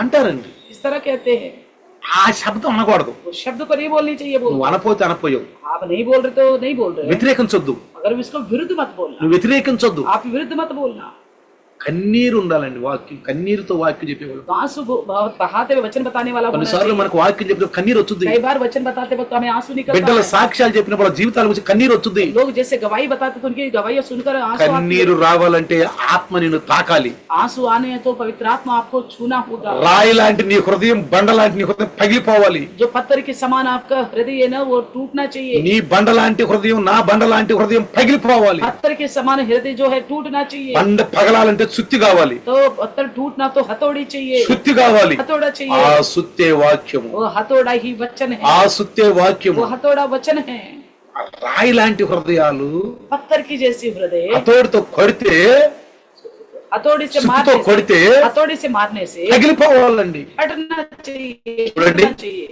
అంటారండి. इस तरह कहते हैं। ఆ శబ్దం అనకూడదు. उस शब्द को नहीं बोलनी चाहिए, बोल। నువ్వు అనపోతే అనపోయావు. आप नहीं बोल रहे तो नहीं बोल रहे। వ్యతిరేకించొద్దు, अगर इसको विरुद्ध मत बोलना, నువ్వు వ్యతిరేకించొద్దు. आप विरुद्ध मत बोलना। కన్నీరు ఉండాలండి. వాక్యం, కన్నీరుతో వాక్యం చెప్పేవాళ్ళు. आंसू बहाते हुए वचन बताने वाला होना కొన్నిసార్లు चाहिए। మనకు వాక్యం చెప్పిన కన్నీరు వచ్చుద్ది. कई बार वचन बताते वक्त हमें आंसू निकलता బిడ్డల है। సాక్ష్యాలు చెప్పినప్పుడు వాళ్ళ జీవితాల గురించి కన్నీరు వచ్చుద్ది. लोग जैसे गवाही बताते तो उनकी गवाही सुनकर आंसू आते కన్నీరు రావాలంటే ఆత్మ నిన్ను తాకాలి. हैं। आंसू आने हैं तो पवित्र आत्मा आपको छूना होगा। రాయి లాంటి నీ హృదయం, బండ లాంటి నీ హృదయం పగిలిపోవాలి. जो पत्थर के समान आपका हृदय है ना, वो टूटना चाहिए। నీ బండ లాంటి హృదయం, నా బండ లాంటి హృదయం పగిలిపోవాలి. पत्थर के समान हृदय जो है टूटना चाहिए। బండ పగలాలంటే సుత్తి కావాలి, तो पत्थर टूटना तो हथौड़ी चाहिए, సుత్తి కావాలి. हथौड़ा ఆ चाहिए। సుత్తే వాక్యము, वो हथौड़ा ही वचन है, ఆ సుత్తే వాక్యము. वो हथौड़ा वचन है। రాయి లాంటి హృదయాలు पत्थर की जैसी हृदय హతోడితో కొడితే, हथौड़ी से సుత్తితో मारने కొడితే से, हथौड़ी से मारने से పగిలిపోవాలండి. हटना चाहिए, చూడండి. हटना चाहिए।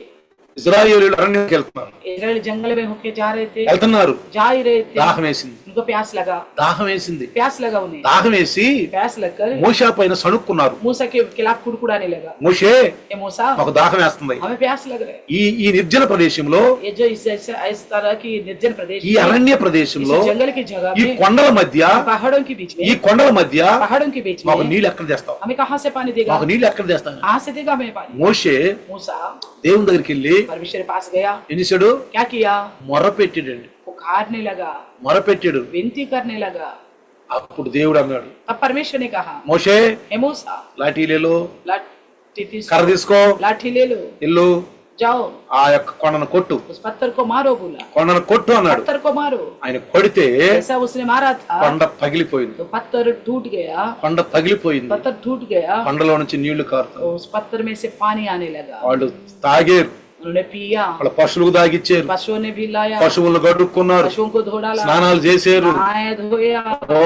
ఇశ్రాయేలీయులు అరణ్యానికి వెళ్తున్నారు, इजराइल जंगल में होके जा रहे थे, వెళ్తున్నారు, जा ही रहे थे, దాహం వేసింది, उनको प्यास लगा, దాహం వేసింది, प्यास लगा उन्हें, దాహం వేసి प्यास लगकर మోషే పైన సణుక్కున్నారు. मूसा के खिलाफ कुड़कुड़ाने लगा, మోషే ये मूसा మాకు దాహం వేస్తుంది, हमें प्यास लग रहा है। ఈ నిర్జన ప్రదేశంలో, ये जो इस तरह की निर्जन प्रदेश ఈ అరణ్య ప్రదేశంలో, इस जंगल की जगह ఈ में, కొండల మధ్య, पहाड़ों के बीच में, ఈ కొండల మధ్య पहाड़ों के बीच మాకు में నీళ్ళు ఎక్కడ తెస్తావు, हमें कहाँ से पानी देगा, మాకు నీళ్ళు ఎక్కడ తెస్తావు. कहाँ से देगा हमें पानी। మోషే मूसा దేవుని దగ్గరికి వెళ్ళి परमेश्वर के पास गया, ఏం చేశాడు, क्या किया, మొరపెట్టాడండి, पुकारने लगा, మొరపెట్టాడు. विनती करने लगा। అప్పుడు దేవుడు అన్నాడు, तब परमेश्वर ने कहा, మోషే हे मूसा లాఠీలేలో लाठी కర్ర తీసుకో, लाठी ले लो, ఇల్లు जाओ ఆ యొక్క కొండను కొట్టు, उस पत्थर को मारो, बोला కొండను కొట్టు అన్నాడు. पत्थर को मारो। ఆయన కొడితే ऐसा उसने मारा था కొండ పగిలిపోయింది, तो पत्थर टूट गया, కొండ పగిలిపోయింది, पत्थर टूट गया, కొండలో నుంచి నీళ్లు కారుతాయి. तो उस पत्थर में से पानी आने लगा, వాళ్ళు తాగారు, उन्होंने पिया, వాళ్ళ పశువులకు తాగిచ్చారు, पशुओं ने भी लाया, పశువులను గడుక్కున్నారు, पशुओं को धो डाला, స్నానాలు చేశారు. नहाए धोया, ఓ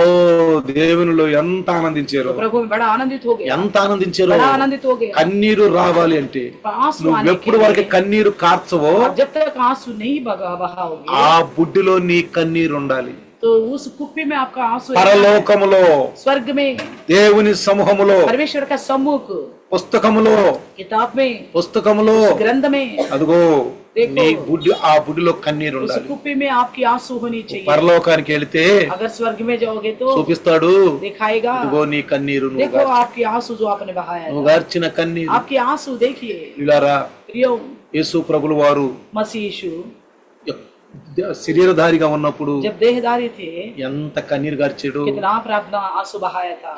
దేవునిలో ఎంత ఆనందించారు, तो प्रभु में बड़ा आनंदित हो गया, ఎంత ఆనందించారు. बड़ा आनंदित हो गया। కన్నీరు రావాలి అంటే आंसू నువ్వు आने ఎప్పుడు के వరకు लिए, కన్నీరు కార్చవో और जब तक आंसू नहीं बहाओगे ఆ బుడ్డిలో నీ కన్నీరు ఉండాలి. तो उस कुप्पी में आपका आंसू పరలోకములో, स्वर्ग में, దేవుని సమూహములో, परमेश्वर का सम्मुख, పుస్తకములో, किताब में, పుస్తకములో ग्रंथ में, అదిగో देखो, నీ బుడ్డి, ఆ బుడ్డిలో కన్నీరు उस ఉండాలి. कुप्पी में आपकी आंसू होनी चाहिए। పరలోకానికి వెళితే अगर स्वर्ग में जाओगे तो చూపిస్తాడు, दिखाएगा, ఇదిగో నీ కన్నీరు, నువ్వు देखो आपकी आंसू जो आपने बहाया నువ్వు था, గార్చిన కన్నీరు. आपकी आंसू देखिए। ఇలారా प्रियो, యేసు ప్రభులు వారు मसीह यीशु శరీరధారిగా ఉన్నప్పుడు जब देहधारी थे ఎంత కన్నీరు గార్చాడు, कितना प्रार्थना आंसू बहाया था।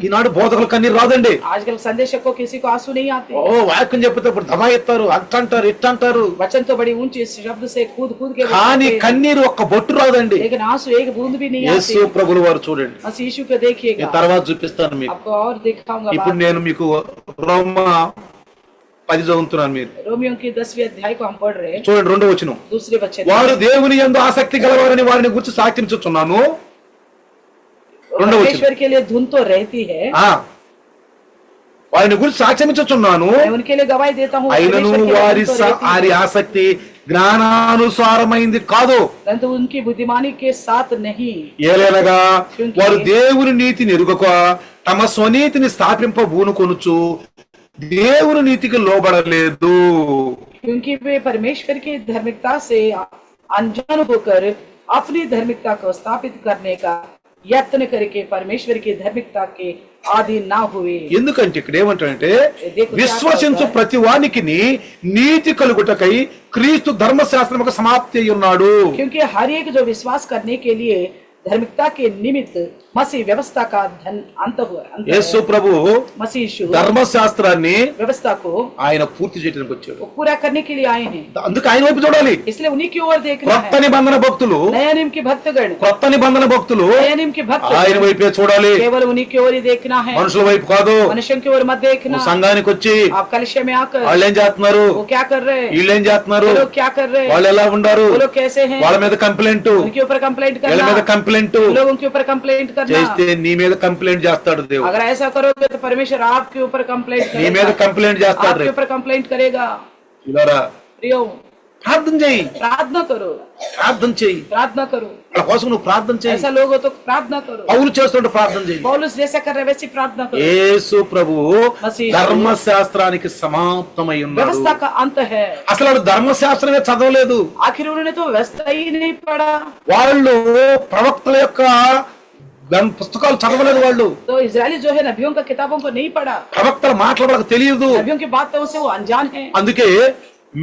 ఈనాడు బోధకులు కన్నీరు రాదండి. आजकल संदेशक को किसी को आंसू नहीं आते, ఓ వాక్యం చెప్తే ఇప్పుడు దబాయిస్తారు, అంటారు ఇట్టంటారు, वचन तो बड़ी ऊंची शब्द से कूद कूद के కానీ बोलते हैं, కన్నీరు ఒక్క బొట్టు రాదండి. लेकिन आंसू एक बूंद भी नहीं యేసు आती। ప్రభులు వారు చూడండి, मसीह यीशु को देखिएगा, నేను తర్వాత చూపిస్తాను మీకు. आपको और दिखाऊंगा ఇప్పుడు बाद। నేను మీకు రోమా 10 చదువుతున్నాను. మీరు रोमियो की 10वीं अध्याय को हम पढ़ रहे हैं, చూడండి, 2వ వచనం. दूसरे वचन, వారు దేవుని యందు ఆసక్తి గలవారని వారిని గురించి సాక్ష్యించుచున్నాను. 2వ వచనం. परमेश्वर के लिए धुन तो रहती है, వారిని గురించి సాక్ష్యించుచున్నాను, मैं उनके लिए गवाही देता हूँ, అయినను परमेश्वर के लिए వారి धुन तो रहती వారి है, ఆసక్తి జ్ఞానానుసారమైంది కాదు. परंतु उनकी बुद्धिमानी के साथ नहीं। ఏలనగా వారు దేవుని నీతిని ఎరుగక తమ స్వనీతిని స్థాపింప బూనుకొనుచు దేవుని నీతికి లోబడలేదు. क्योंकि वे परमेश्वर की धार्मिकता से अनजान होकर अपनी धार्मिकता को स्थापित करने का यत्न करके परमेश्वर की धार्मिकता के आदि ना हुए। ఎందుకంటే ఇక్కడ ఏమంటాడంటే విశ్వసించు ప్రతి వానికి నీతి కలుగుటకై క్రీస్తు ధర్మశాస్త్రముకు సమాప్తి అయి ఉన్నాడు. क्योंकि हर एक जो विश्वास करने के लिए धार्मिकता के निमित्त मसीह व्यवस्था का धन अंत हुआ। యేసు ప్రభు मसीह यीशु ధర్మశాస్త్రాన్ని व्यवस्था को ఆయన పూర్తి చేయడానికి వచ్చాడు. वो पूरा करने के लिए आए हैं, అందుకు ఆయన వైపు చూడాలి. इसलिए उन्हीं की ओर देखना క్రొత్త है। నిబంధన భక్తులు, नया नियम के भक्तगण, క్రొత్త నిబంధన భక్తులు नया नियम के भक्त ఆయన వైపే చూడాలి, केवल उन्हीं की ओर ही देखना है, మనుషుల వైపు కాదు. मनुष्यों की ओर मत देखना। నువ్వు సంఘానికి వచ్చి आप कलश में आकर వాళ్ళు ఏం చేస్తున్నారు, वो क्या कर रहे हैं, వీళ్ళు ఏం చేస్తున్నారు, वो लोग क्या कर रहे हैं, వాళ్ళు ఎలా ఉండారు, वो लोग कैसे हैं, వాళ్ళ మీద కంప్లైంట్, उनके ऊपर कंप्लेंट వీళ్ళ మీద करना, కంప్లైంట్ लोगों के ऊपर कंप्लेंट करना। చేస్తే నీ మీద కంప్లైంట్ చేస్తాడు దేవుడు. अगर ऐसा करोगे तो परमेश्वर आपके ऊपर कंप्लेंट నీ మీద करेगा, కంప్లైంట్ చేస్తాడు आपके రేపు. ऊपर कंप्लेंट करेगा। ఇలారా प्रियो, ప్రార్థన చేయి, प्रार्थना करो, ప్రార్థన చేయి, प्रार्थना करो। వాళ్ళ కోసం నువ్వు ప్రార్థన చేయి. ऐसा लोग हो तो प्रार्थना करो। పౌలు చేస్తుంటే ప్రార్థన చేయి. पौलुस जैसा कर रहे वैसी प्रार्थना करो। యేసు ప్రభువు మసీహు ధర్మశాస్త్రానికి సమాప్తమై ఉన్నాడు. व्यवस्था का अंत है। అసలు వాడు ధర్మశాస్త్రమే చదవలేదు. आखिर उन्होंने तो व्यवस्था ही नहीं पढ़ा, వాళ్ళు ప్రవక్తల యొక్క పుస్తకాలు చదవలేదు. వాళ్ళు तो इजरायली जो है नबियों का किताबों को नहीं पढ़ा, ప్రవక్తల మాటలు వాళ్ళకి తెలియదు. नबियों की बातों से वो अनजान है, అందుకే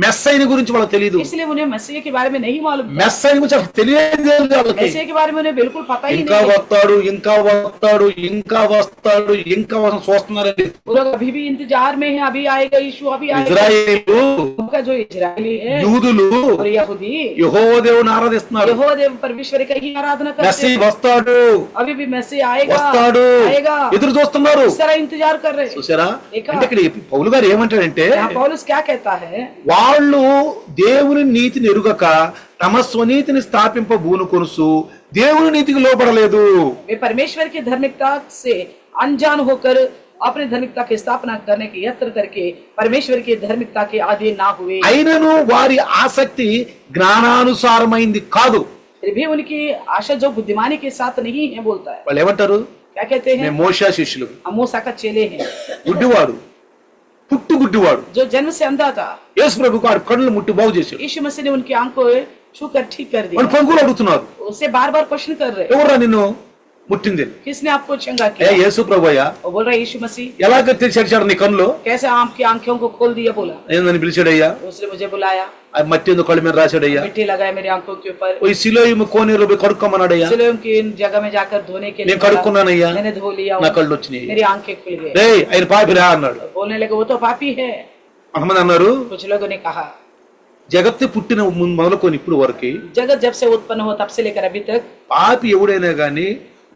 మెస్సైని గురించి వాళ్ళకి తెలియదు. इसलिए उन्हें मसीह के बारे में नहीं मालूम था। మెస్సైని గురించి అసలు తెలియదు వాళ్ళకి. मसीह के बारे में उन्हें बिल्कुल पता ही ఇంకా नहीं। వస్తాడు, ఇంకా వస్తాడు, ఇంకా వస్తాడు, ఇంకా వస్తాడు చూస్తున్నారండి. वो लोग अभी भी इंतजार में है, अभी आएगा यीशु, अभी आएगा। ఇజ్రాయేలు, उनका जो इजरायली है యూదులు और यहूदी యెహోవా దేవుని ఆరాధిస్తున్నారు. यहोवा देव परमेश्वर का ही आराधना करते మెస్సీ हैं। వస్తాడు, अभी भी मसीह आएगा, వస్తాడు, आएगा, ఎదురు చూస్తున్నారు. इस तरह इंतजार कर रहे हैं। చూసారా? देखा? అంటే ఇక్కడ పౌలు గారు ఏమంటాడంటే यहाँ पौलुस क्या कहता है, వాళ్ళు దేవుని నీతిని ఎరుగక తమ స్వనీతిని స్థాపింప బూనుకొనుసు దేవుని నీతికి లోబడలేదు. वे परमेश्वर की धार्मिकता से अनजान होकर अपने धार्मिकता की स्थापना करने के यत्न करके परमेश्वर की धार्मिकता के अधीन ना हुए। అయినను వారి ఆసక్తి జ్ఞానానుసారమైంది కాదు. फिर भी उनकी आशा जो बुद्धिमानी के साथ नहीं है बोलता है। వాళ్ళు ఏమంటారు? क्या कहते हैं? మేము మోషే శిష్యులు. हम मूसा का चेले हैं। గుడ్డివాడు, పుట్టు గుడ్డివాడు जो जन्म से अंधा था, యేసు ప్రభు గారు కళ్ళు ముట్టి బాగు చేశాడు. यीशु मसीह ने उनकी आंख को छूकर ठीक कर వాళ్ళు दिया। పంగులు అడుగుతున్నారు, उससे बार बार क्वेश्चन कर रहे, ఎవరా నిన్ను ముట్టింది? किसने आपको चंगा ఏ किया? యేసు ప్రభుయ్య, वो बोल रहा है यीशु मसीह। ఎలాగ తెరిచాడు నీ కళ్ళు? कैसे आपकी आंखों को खोल दिया? बोला ఏందని పిలిచాడయ్యా? उसने मुझे बुलाया, ఆ మట్టి ఎందుకు కళ్ళు మీద రాశాడయ్యా? मिट्टी लगाया मेरी आंखों के ऊपर, ఓ సిలోయి కోనేరులో పోయి కడుక్కోమన్నాడయ్యా. सिलोम की इन जगह में जाकर धोने के लिए నేను కడుక్కున్నానయ్యా, मैंने धो लिया, నా కళ్ళు వచ్చినాయి. मेरी आंखें खुल गई। రేయ్ ఆయన పాపిరా అన్నాడు. बोलने लगे वो तो पापी है। కొంతమంది అన్నారు, कुछ लोगों ने कहा జగత్తు పుట్టిన మొదలుకొని ఇప్పుడు వరకు जगत जब से उत्पन्न हुआ तब से लेकर अभी तक పాపి ఎవడైనా గాని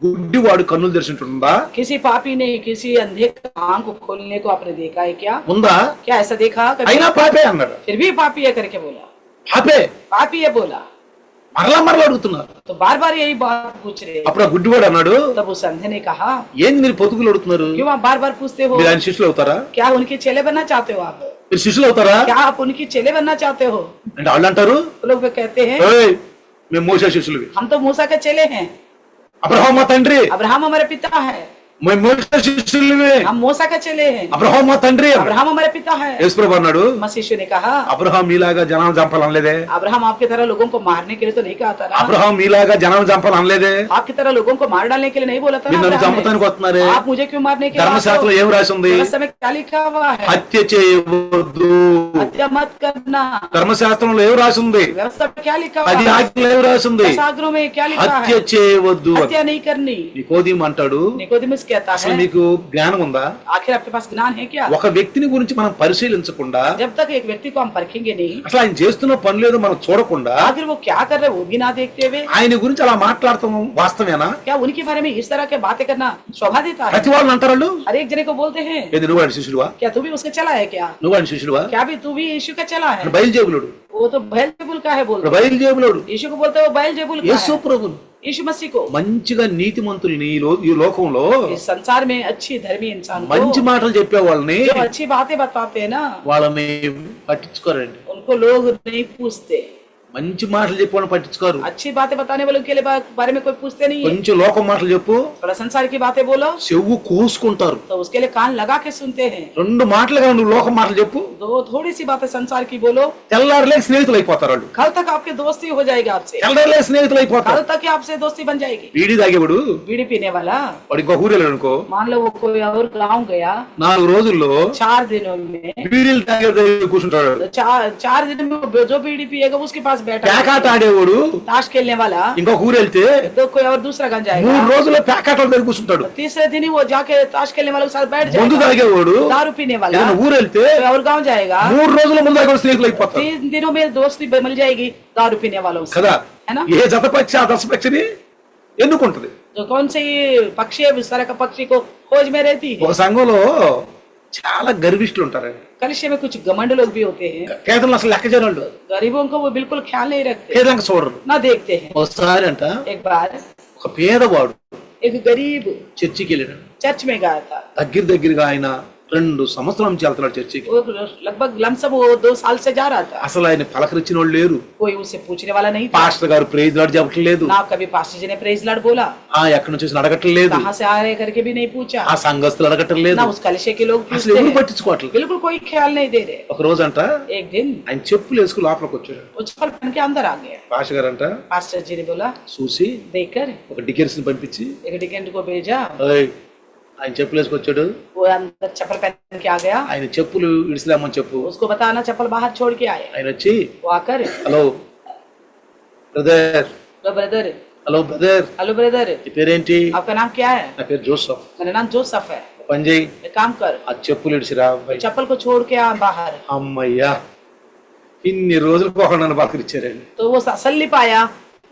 గుడ్డివాడు కన్నులు తెరిచింటుందా? किसी पापी ने किसी अंधे का आंख को खोलने को आपने देखा है क्या? ఉందా? क्या ऐसा देखा कभी? అయినా పాపే అన్నాడు. फिर भी पापी है करके बोला, పాపే पापी है बोला। మరలా అడుగుతున్నారు. तो बार बार यही बात पूछ रहे हैं। అప్పుడు ఆ గుడ్డివాడు అన్నాడు, तब उस अंधे ने कहा ఏంది మీరు పొతుకులు అడుగుతున్నారు? क्यों आप बार बार पूछते हो? మీరు ఆయన శిష్యులు అవుతారా? क्या उनके चेले बनना चाहते हो आप? మీరు శిష్యులు అవుతారా क्या आप उनकी चेले बनना चाहते हो? అంటే వాళ్ళు అంటారు, तो लोग कहते हैं ఏయ్ మేము మోషే శిష్యులవి, हम तो मूसा के चेले हैं, అబ్రహాం మా తండ్రి, अब्राहम हमारे पिता है, మేము మోషే శిష్యులవి, हम मूसा के चेले हैं, అబ్రహాం మా తండ్రి. अब्राहम हमारे पिता है। యేసు ప్రభు అన్నాడు, मसीह ने कहा అబ్రహాం మీలాగా జనాన్ని చంపాలనలేదే, अब्राहम आपकी तरह लोगों को मारने के लिए तो नहीं कहा था ना, అబ్రహాం మీలాగా జనాన్ని చంపాలనలేదే, आपकी तरह लोगों को मार डालने के लिए नहीं बोला था ना మీరు నన్ను अब्राहम ने। చంపడానికి వస్తున్నారే. आप मुझे क्यों मारने के लिए आते हो? ధర్మశాస్త్రంలో ఏం రాసి ఉంది? व्यवस्था में क्या लिखा हुआ है? హత్య చేయవద్దు. हत्या मत करना। ధర్మశాస్త్రంలో ఏం రాసి ఉంది? व्यवस्था में क्या लिखा हुआ అది है? ఆజ్ఞలు ఏం రాసి ఉంది? शास्त्रों में क्या लिखा హత్య है? చేయవద్దు. हत्या नहीं करनी। నికోదీము అంటాడు, निकोदेमुस कहता అసలు है మీకు జ్ఞానం ఉందా? आखिर आपके पास ज्ञान है क्या? ఒక వ్యక్తిని గురించి మనం పరిశీలించకుండా, जब तक एक व्यक्ति को हम परखेंगे नहीं, అసలు ఆయన చేస్తున్న పనులు ఏదో మనం చూడకుండా आखिर वो क्या कर रहे हैं वो भी ना देखते हुए, ఆయన గురించి అలా మాట్లాడతాం వాస్తవేనా? क्या उनके बारे में इस तरह के बातें करना शोभा देता है? ప్రతి వాళ్ళు అంటారు వాళ్ళు, हर एक जने को बोलते हैं ఏది నువ్వు ఆయన శిష్యుడువా, क्या तू भी उसका चला है क्या? నువ్వు ఆయన శిష్యుడువా, क्या भी तू भी यीशु का चला है? బయలుజేబులుడు, वो तो बैलजेबुल का है बोलते हैं। బయలుజేబులుడు यीशु को बोलते हैं वो बैलजेबुल का యేసు है। ప్రభువును यीशु मसीह को మంచిగా నీతిమంతుల్ని ఈ లోకంలో इस संसार में अच्छी धर्मी इंसान మంచి को మాటలు చెప్పే వాళ్ళని जो अच्छी बातें बताते हैं ना, వాళ్ళని పట్టించుకోరండి. उनको लोग नहीं पूछते। మంచి మాటలు చెప్పి వాళ్ళని పట్టించుకోరు. अच्छी बातें बताने वालों के लिए बारे में कोई पूछते नहीं है। కొంచెం లోకం మాటలు చెప్పు, थोड़ा संसार की बातें बोलो చెవు కోసుకుంటారు. तो उसके लिए कान लगा के सुनते हैं। రెండు మాటలుగా నువ్వు లోకం మాటలు చెప్పు, दो थोड़ी सी बातें संसार की बोलो, తెల్లారులే స్నేహితులు అయిపోతారు వాళ్ళు. कल तक आपकी दोस्ती हो जाएगी आपसे, తెల్లారులే స్నేహితులు అయిపోతారు. कल तक ही आपसे दोस्ती बन जाएगी। బీడీ తాగేవాడు बीड़ी पीने वाला వాడు ఇంకో ఊరేళ్ళు అనుకో, मान लो वो कोई और गाँव गया, 4 రోజుల్లో 4 दिनों में బీడీలు తాగే దగ్గర కూర్చుంటాడు. तो चार दिन में जो बीड़ी पिएगा उसके पास बैठा ప్యాకాట ఆడేవాడు ताश खेलने वाला, ఇంకో ఊరెళ్తే तो कोई और दूसरा गन 3 जाएगा। రోజుల్లో ప్యాకాట దగ్గర కూర్చుంటాడు. तीसरे दिन ही वो जाके ताश खेलने वालों के साथ बैठ ముందు जाएगा। తాగేవాడు दारू पीने वाला ఏదైనా ఊరెళ్తే कोई और गाँव जाएगा, 3 రోజుల ముందు తాగే స్నేహితులు అయిపోతారు 3 दिनों में दोस्ती मिल जाएगी दारू पीने वालों से, కదా. है ना? ఏ జతపక్షి ఆ దశపక్షిని ఎన్నుకుంటది. जो कौन से ये पक्षी है इस तरह का पक्षी को खोज में रहती है। ఒక సంఘంలో చాలా గర్విష్ఠులు ఉంటారండి. कलिशे में कुछ घमंड लोग भी होते हैं, పేదలను అసలు లెక్క చేయరు, गरीबों को वो बिल्कुल ख्याल नहीं रखते, పేదలకు చూడరు. ना देखते हैं। ఒకసారి అంట एक बार ఒక పేదవాడు एक गरीब చర్చికి వెళ్ళాడు. चर्च में गया था, దగ్గరగా ఆయన 2 సంవత్సరాల నుంచి వెళ్తున్నాడు చర్చికి. वो लगभग लमसम वो 2 साल से जा रहा था। అసలు ఆయన పలకరించిన వాళ్ళు లేరు. कोई उससे पूछने वाला नहीं था, పాస్టర్ గారు ప్రైజ్ లాడ్ చెప్పట్లేదు, ना कभी पास्टर जी ने प्रेज लॉर्ड बोला, ఎక్కడి నుంచి అడగట్లేదు, कहाँ से आ रहे करके भी नहीं पूछा, ఆ సంఘస్థులు అడగట్లేదు, ना उस कलिशे के लोग అసలు पूछते ఎవరు हैं, పట్టించుకోవట్లేదు. बिल्कुल कोई ख्याल नहीं दे रहे। ఒక రోజు అంట एक दिन ఆయన చెప్పులు వేసుకుని లోపలికి వచ్చాడు. वो चप्पल पहन के अंदर आ गया। పాస్టర్ గారు అంట पास्टर जी ने बोला, చూసి देखकर ఒక డికెన్స్ ని పంపించి, एक डिकेंट को भेजा, "ఓయ్, ఆయన చెప్పులు వేసుకొచ్చాడు, वो अंदर चप्पल पहन के आ गया, ఆయన చెప్పులు ఇడిసిలేమని చెప్పు." उसको बताना चप्पल बाहर छोड़ के आए। ఆయన వచ్చి, वो आकर, hello brother, hello brother, hello brother, hello brother, నీ పేరేంటి? आपका नाम क्या है? నా పేరు జోసఫ్. मेरा नाम जोसफ है। పని చేయి, एक काम कर, ఆ చెప్పులు ఇడిసిరా అబ్బాయి. चप्पल को छोड़ के आ बाहर। అమ్మయ్యా, ఇన్ని రోజులకు ఒక నన్ను పలకరించారండి. तो वो तसल्ली पाया,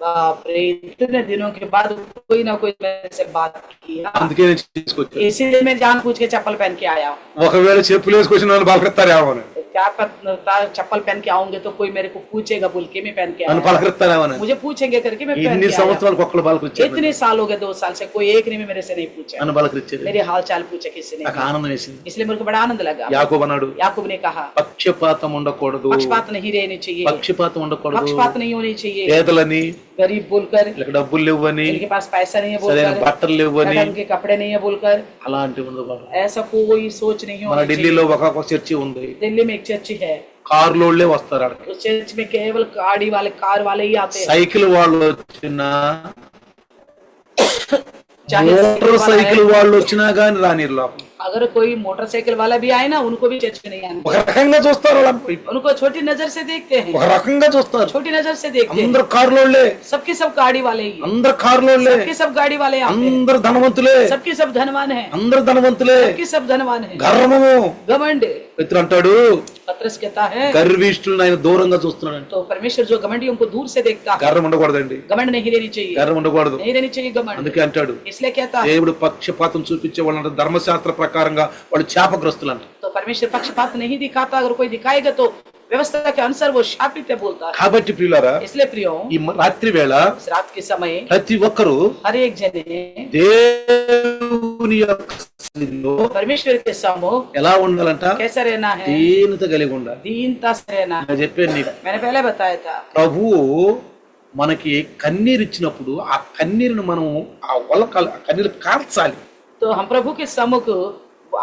बाप रे इतने दिनों के बाद कोई ना कोई मेरे से बात किया, అందుకే నేను తీసుకొచ్చాను. इसीलिए मैं जानबूझ के चप्पल पहन के आया हूँ। ఒకవేళ చెప్పులు వేసుకొచ్చిన వాళ్ళు పలకరిస్తారేమో అని. क्या पता चप्पल पहन के आऊंगे तो कोई मेरे को पूछेगा बोल के मैं पहन के నన్ను आया, పలకరిస్తానేమని मुझे पूछेंगे करके मैं पहन ఇన్ని के आया। సంవత్సరాలకు ఒక్కళ్ళు పలకరించారు इतने साल हो गए, 2 साल से कोई एक ने भी मेरे से नहीं पूछा, నన్ను పలకరించారు मेरे हाल चाल पूछा किसी ने, నాకు ఆనందం వేసింది इसलिए मेरे को बड़ा आनंद लगा। యాకోబు అన్నాడు याकूब ने कहा పక్షపాతం ఉండకూడదు, पक्षपात नहीं रहनी चाहिए, పక్షపాతం ఉండకూడదు, पक्षपात नहीं होनी चाहिए। పేదలని गरीब बोलकर, లేక డబ్బులు లేవని इनके पास पैसा नहीं है సరైన बोलकर, బట్టలు లేవని ढंग के कपड़े नहीं है बोलकर, అలాంటి ఉండకూడదు. ऐसा कोई सोच नहीं మన होनी चाहिए। ఢిల్లీలో ఒక చర్చి ఉంది, दिल्ली में एक चर्च है, కారులోళ్ళే వస్తారు అక్కడికి, उस चर्च में केवल गाड़ी वाले कार वाले ही आते हैं। సైకిల్ వాళ్ళు వచ్చినా चाहे మోటార్ సైకిల్ వాళ్ళు వచ్చినా గాని రానిరు లోపల. अगर कोई मोटरसाइकिल वाला भी आए ना, उनको भी चर्च में नहीं आना, ఒక రకంగా చూస్తారు వాళ్ళని, उनको छोटी नजर से देखते हैं, ఒక రకంగా చూస్తారు. छोटी नजर से देखते हैं। అందరు కారులోళ్ళే, सबके सब गाड़ी वाले ही, అందరు కారులోళ్ళే, सबके सब गाड़ी वाले आते हैं, అందరు ధనవంతులే, सबके सब धनवान है, అందరు ధనవంతులే. सबके सब धनवान है। గర్వము घमंड, మిత్రుడు అంటాడు पत्रस कहता है గర్విష్ఠులను ఆయన దూరంగా చూస్తున్నాడు. तो परमेश्वर जो घमंडियों को दूर से देखता है, గర్వం ఉండకూడదండి, घमंड नहीं रहनी चाहिए, గర్వం ఉండకూడదు. नहीं रहनी चाहिए घमंड। అందుకే అంటాడు इसलिए कहता है, దేవుడు పక్షపాతం చూపించే వాళ్ళంటే ధర్మశాస్త్ర ప్రకారంగా వాళ్ళు శాపగ్రస్తులు అంట. तो परमेश्वर पक्षपात नहीं दिखाता, अगर कोई दिखाएगा तो व्यवस्था के अनुसार वो शापित है बोलता है। కాబట్టి ప్రియులారా, इसलिए प्रियो, ఈ రాత్రి వేళ इस रात के समय ప్రతి ఒక్కరూ हर एक जने దేవుని యొక్క సన్నిధిలో परमेश्वर के सम्मुख ఎలా ఉండాలంట? कैसा रहना है, దీనత కలిగి ఉండాలి. दीनता से रहना है। నేను చెప్పాను నీకు, मैंने पहले बताया था, ప్రభువు మనకి కన్నీరు ఇచ్చినప్పుడు ఆ కన్నీరును మనం ఆ కన్నీరు కార్చాలి. तो हम प्रभु के सम्मुख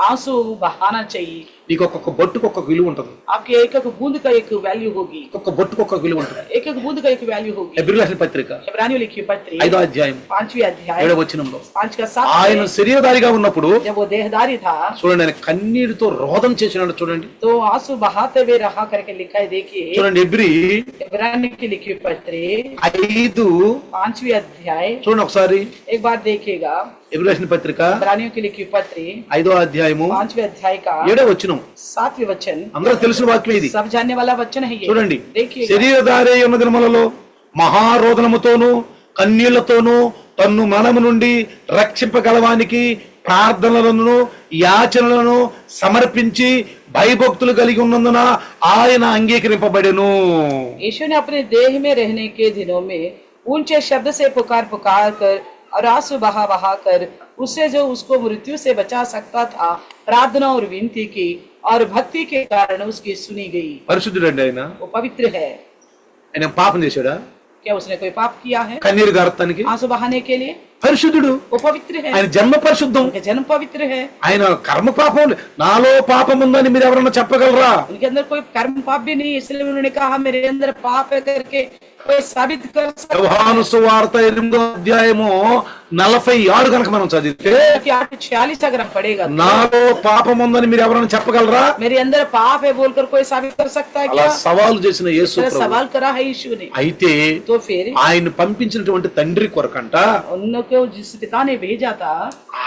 आंसू बहाना चाहिए। నీకు ఒక్కొక్క బొట్టుకు ఒక్కొక్క విలువ ఉంటుంది, आपके एक एक बूंद का एक वैल्यू होगी, ఒక్కొక్క బొట్టుకు ఒక్కొక్క విలువ ఉంటుంది. एक एक बूंद का एक वैल्यू होगी। హెబ్రీయుల రాసిన పత్రిక इब्रानियों लिखी पत्री 5వ అధ్యాయం 5वीं अध्याय 7వ వచనంలో 5 का 7 ఆయన శరీరధారిగా ఉన్నప్పుడు जब वो देहधारी था చూడండి, ఆయన కన్నీరుతో రోదన చేసినాడు. చూడండి तो आंसू बहाते हुए रहा करके लिखा है। देखिए చూడండి హెబ్రీ इब्रानियों की लिखी पत्री 5 5वीं अध्याय, చూడండి ఒకసారి. एक बार देखिएगा, హెబ్రీయుల రాసిన పత్రిక इब्रानियों की लिखी पत्री 5వ అధ్యాయము 5वें अध्याय का 7వ వచనం. 7वें वचन, అందరూ తెలిసిన వాక్యం ఇది. सब जानने वाला वचन है ये। చూడండి, देखिए శరీరధారి ఉన్న దినములలో మహారోదనముతోను కన్నీళ్లతోనూ తన్ను మనము నుండి రక్షింపగలవానికి ప్రార్థనలను యాచనలను సమర్పించి భయభక్తులు కలిగి ఉన్నందున ఆయన అంగీకరింపబడెను. यीशु ने अपने देह में रहने के दिनों में ऊंचे शब्द से पुकार पुकार कर और आंसू बहा बहा कर उससे जो उसको मृत्यु से बचा सकता था प्रार्थना और विनती की और भक्ति के कारण उसकी सुनी गई। పరిశుద్ధుడండి ఆయన. वो पवित्र है। ఆయన పాపం చేశాడా? क्या उसने कोई पाप किया है? కన్నీరు గారతానికి आंसू बहाने के लिए పరిశుద్ధుడు. वो पवित्र है। ఆయన జన్మ పరిశుద్ధం, उनका जन्म पवित्र है। ఆయన కర్మ పాపం. నాలో పాపం ఉందని మీరు ఎవరన్నా చెప్పగలరా? उनके अंदर कोई कर्म पाप भी नहीं, इसलिए उन्होंने कहा मेरे अंदर पाप है करके कोई साबित कर सकता యోహాను సువార్త 8వ అధ్యాయము 46 కనుక మనం చదివితే है कि 8:46 अगर हम पढ़ेगा तो, నాలో పాపం ఉందని మీరు ఎవరైనా చెప్పగలరా? मेरे अंदर पाप है बोलकर कोई साबित कर सकता है అలా क्या? సవాలు చేసిన యేసు तरह ప్రభు. सवाल करा है यीशु ने। అయితే तो फिर ఆయన పంపించినటువంటి తండ్రి కొరకంట उनको जिस पिता ने भेजा था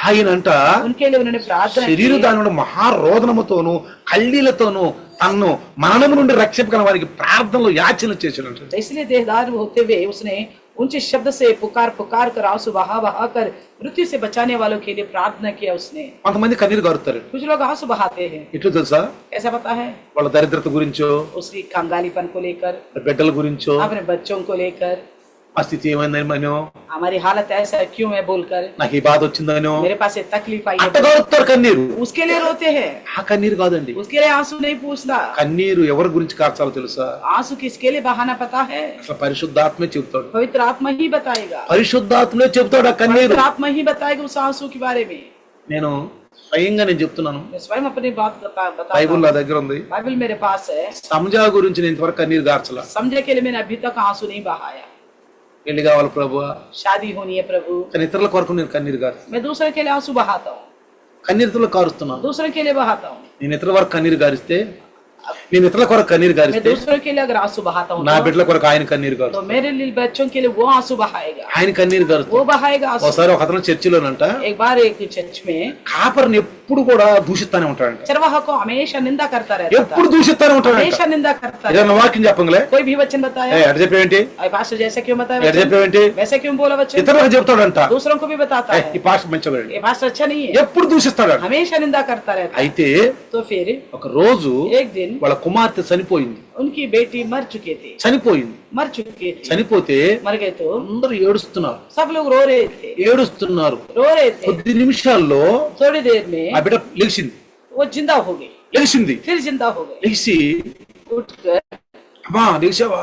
ఆయనంట उनके लिए उन्होंने प्रार्थना की। శరీర దాని మహారోదనముతోను కళ్ళీలతోను తన్ను మరణము నుండి రక్షింపగల వారికి ప్రార్థనలు యాచన చేసినట్టు. तो इसलिए देहदार होते हुए उसने ऊंचे शब्द से पुकार पुकार कर आंसू बहा बहा कर मृत्यु से बचाने वालों के लिए प्रार्थना किया उसने। కొంతమంది కన్నీరు గారుతారు. कुछ लोग आंसू बहाते हैं, ఎట్లు తెలుసా? ऐसा पता है? వాళ్ళ దరిద్రత గురించో, उसकी कंगालीपन को लेकर, బిడ్డల గురించో, अपने बच्चों को लेकर, ఆ స్థితి ఏమైందని మనో, हमारी हालत ऐसा क्यों है बोलकर, నాకు ఈ బాధ వచ్చిందనో मेरे पास ये तकलीफ आई है, అట్టగారుతారు కన్నీరు. उसके लिए रोते हैं। ఆ కన్నీరు కాదండి. उसके लिए आंसू नहीं पूछना। కన్నీరు ఎవరి గురించి కార్చాలో తెలుసా? आंसू किसके लिए बहाना पता है? అసలు పరిశుద్ధాత్మే చెబుతాడు. पवित्र आत्मा ही बताएगा। పరిశుద్ధాత్మే చెబుతాడు ఆ కన్నీరు. पवित्र आत्मा ही बताएगा उस आंसू के बारे में। నేను స్వయంగా నేను చెప్తున్నాను, मैं स्वयं अपनी बात बताता బైబుల్ हूं। నా దగ్గర ఉంది. बाइबल मेरे पास है। సంజా గురించి నేను ఇంతవరకు కన్నీరు గార్చలా. समझे के लिए मैंने अभी तक आंसू नहीं बहाया। పెళ్లి కావాలి ప్రభువా, शादी होनी है प्रभु, కానీ ఇతరుల కొరకు నేను కన్నీరు గారుస్తాను. मैं दूसरे के लिए आंसू बहाता हूँ, కన్నీరుతో కారుస్తున్నాను. दूसरे के लिए बहाता हूँ। నేను ఇతరుల వరకు కన్నీరు గారిస్తే, నేను ఇతరుల కొరకు కన్నీరు मैं గారిస్తే दूसरों के लिए अगर आंसू बहाता हूँ నా బిడ్డల కొరకు ఆయన కన్నీరు तो గారు. मेरे लिए बच्चों के लिए वो आंसू बहाएगा, ఆయన కన్నీరు గారు. वो बहाएगा आंसू। ఒకసారి ఒక అతను చర్చిలోనంట एक बार एक चर्च में కాపర్ని ఎప్పుడు కూడా దూషిస్తానే ఉంటాడంట. चरवाहा को हमेशा निंदा करता रहता था, ఎప్పుడు దూషిస్తానే ఉంటాడంట. हमेशा निंदा करता ఏదైనా रहता। వాక్యం చెప్పంగలే, कोई भी वचन बताया, ఎడ చెప్పేవేంటి, अरे पास्टर जैसे क्यों बताया ఎడ वचन? చెప్పేవేంటి, वैसे क्यों बोला वचन? ఇతరులకు చెప్తాడంట. दूसरों को भी बताता ఈ है, పాస్టర్ మంచివాడు, ये पास्टर अच्छा नहीं है, ఎప్పుడు దూషిస్తాడంట. हमेशा निंदा करता रहता है। అయితే तो फिर ఒక రోజు एक दिन వాళ్ళ కుమార్తె చనిపోయింది. उनकी बेटी मर चुकी थी, मर चुकी थी। చనిపోతే मर गए तो అందరూ ఏడుస్తున్నారు, सब लोग रो रहे थे, रो रहे थे। కొద్ది నిమిషాల్లో थोड़ी देर में ఆ బిడ్డ లేచింది, वो जिंदा हो गई, फिर जिंदा हो गई। లేచి उठकर అమ్మా లేచావా,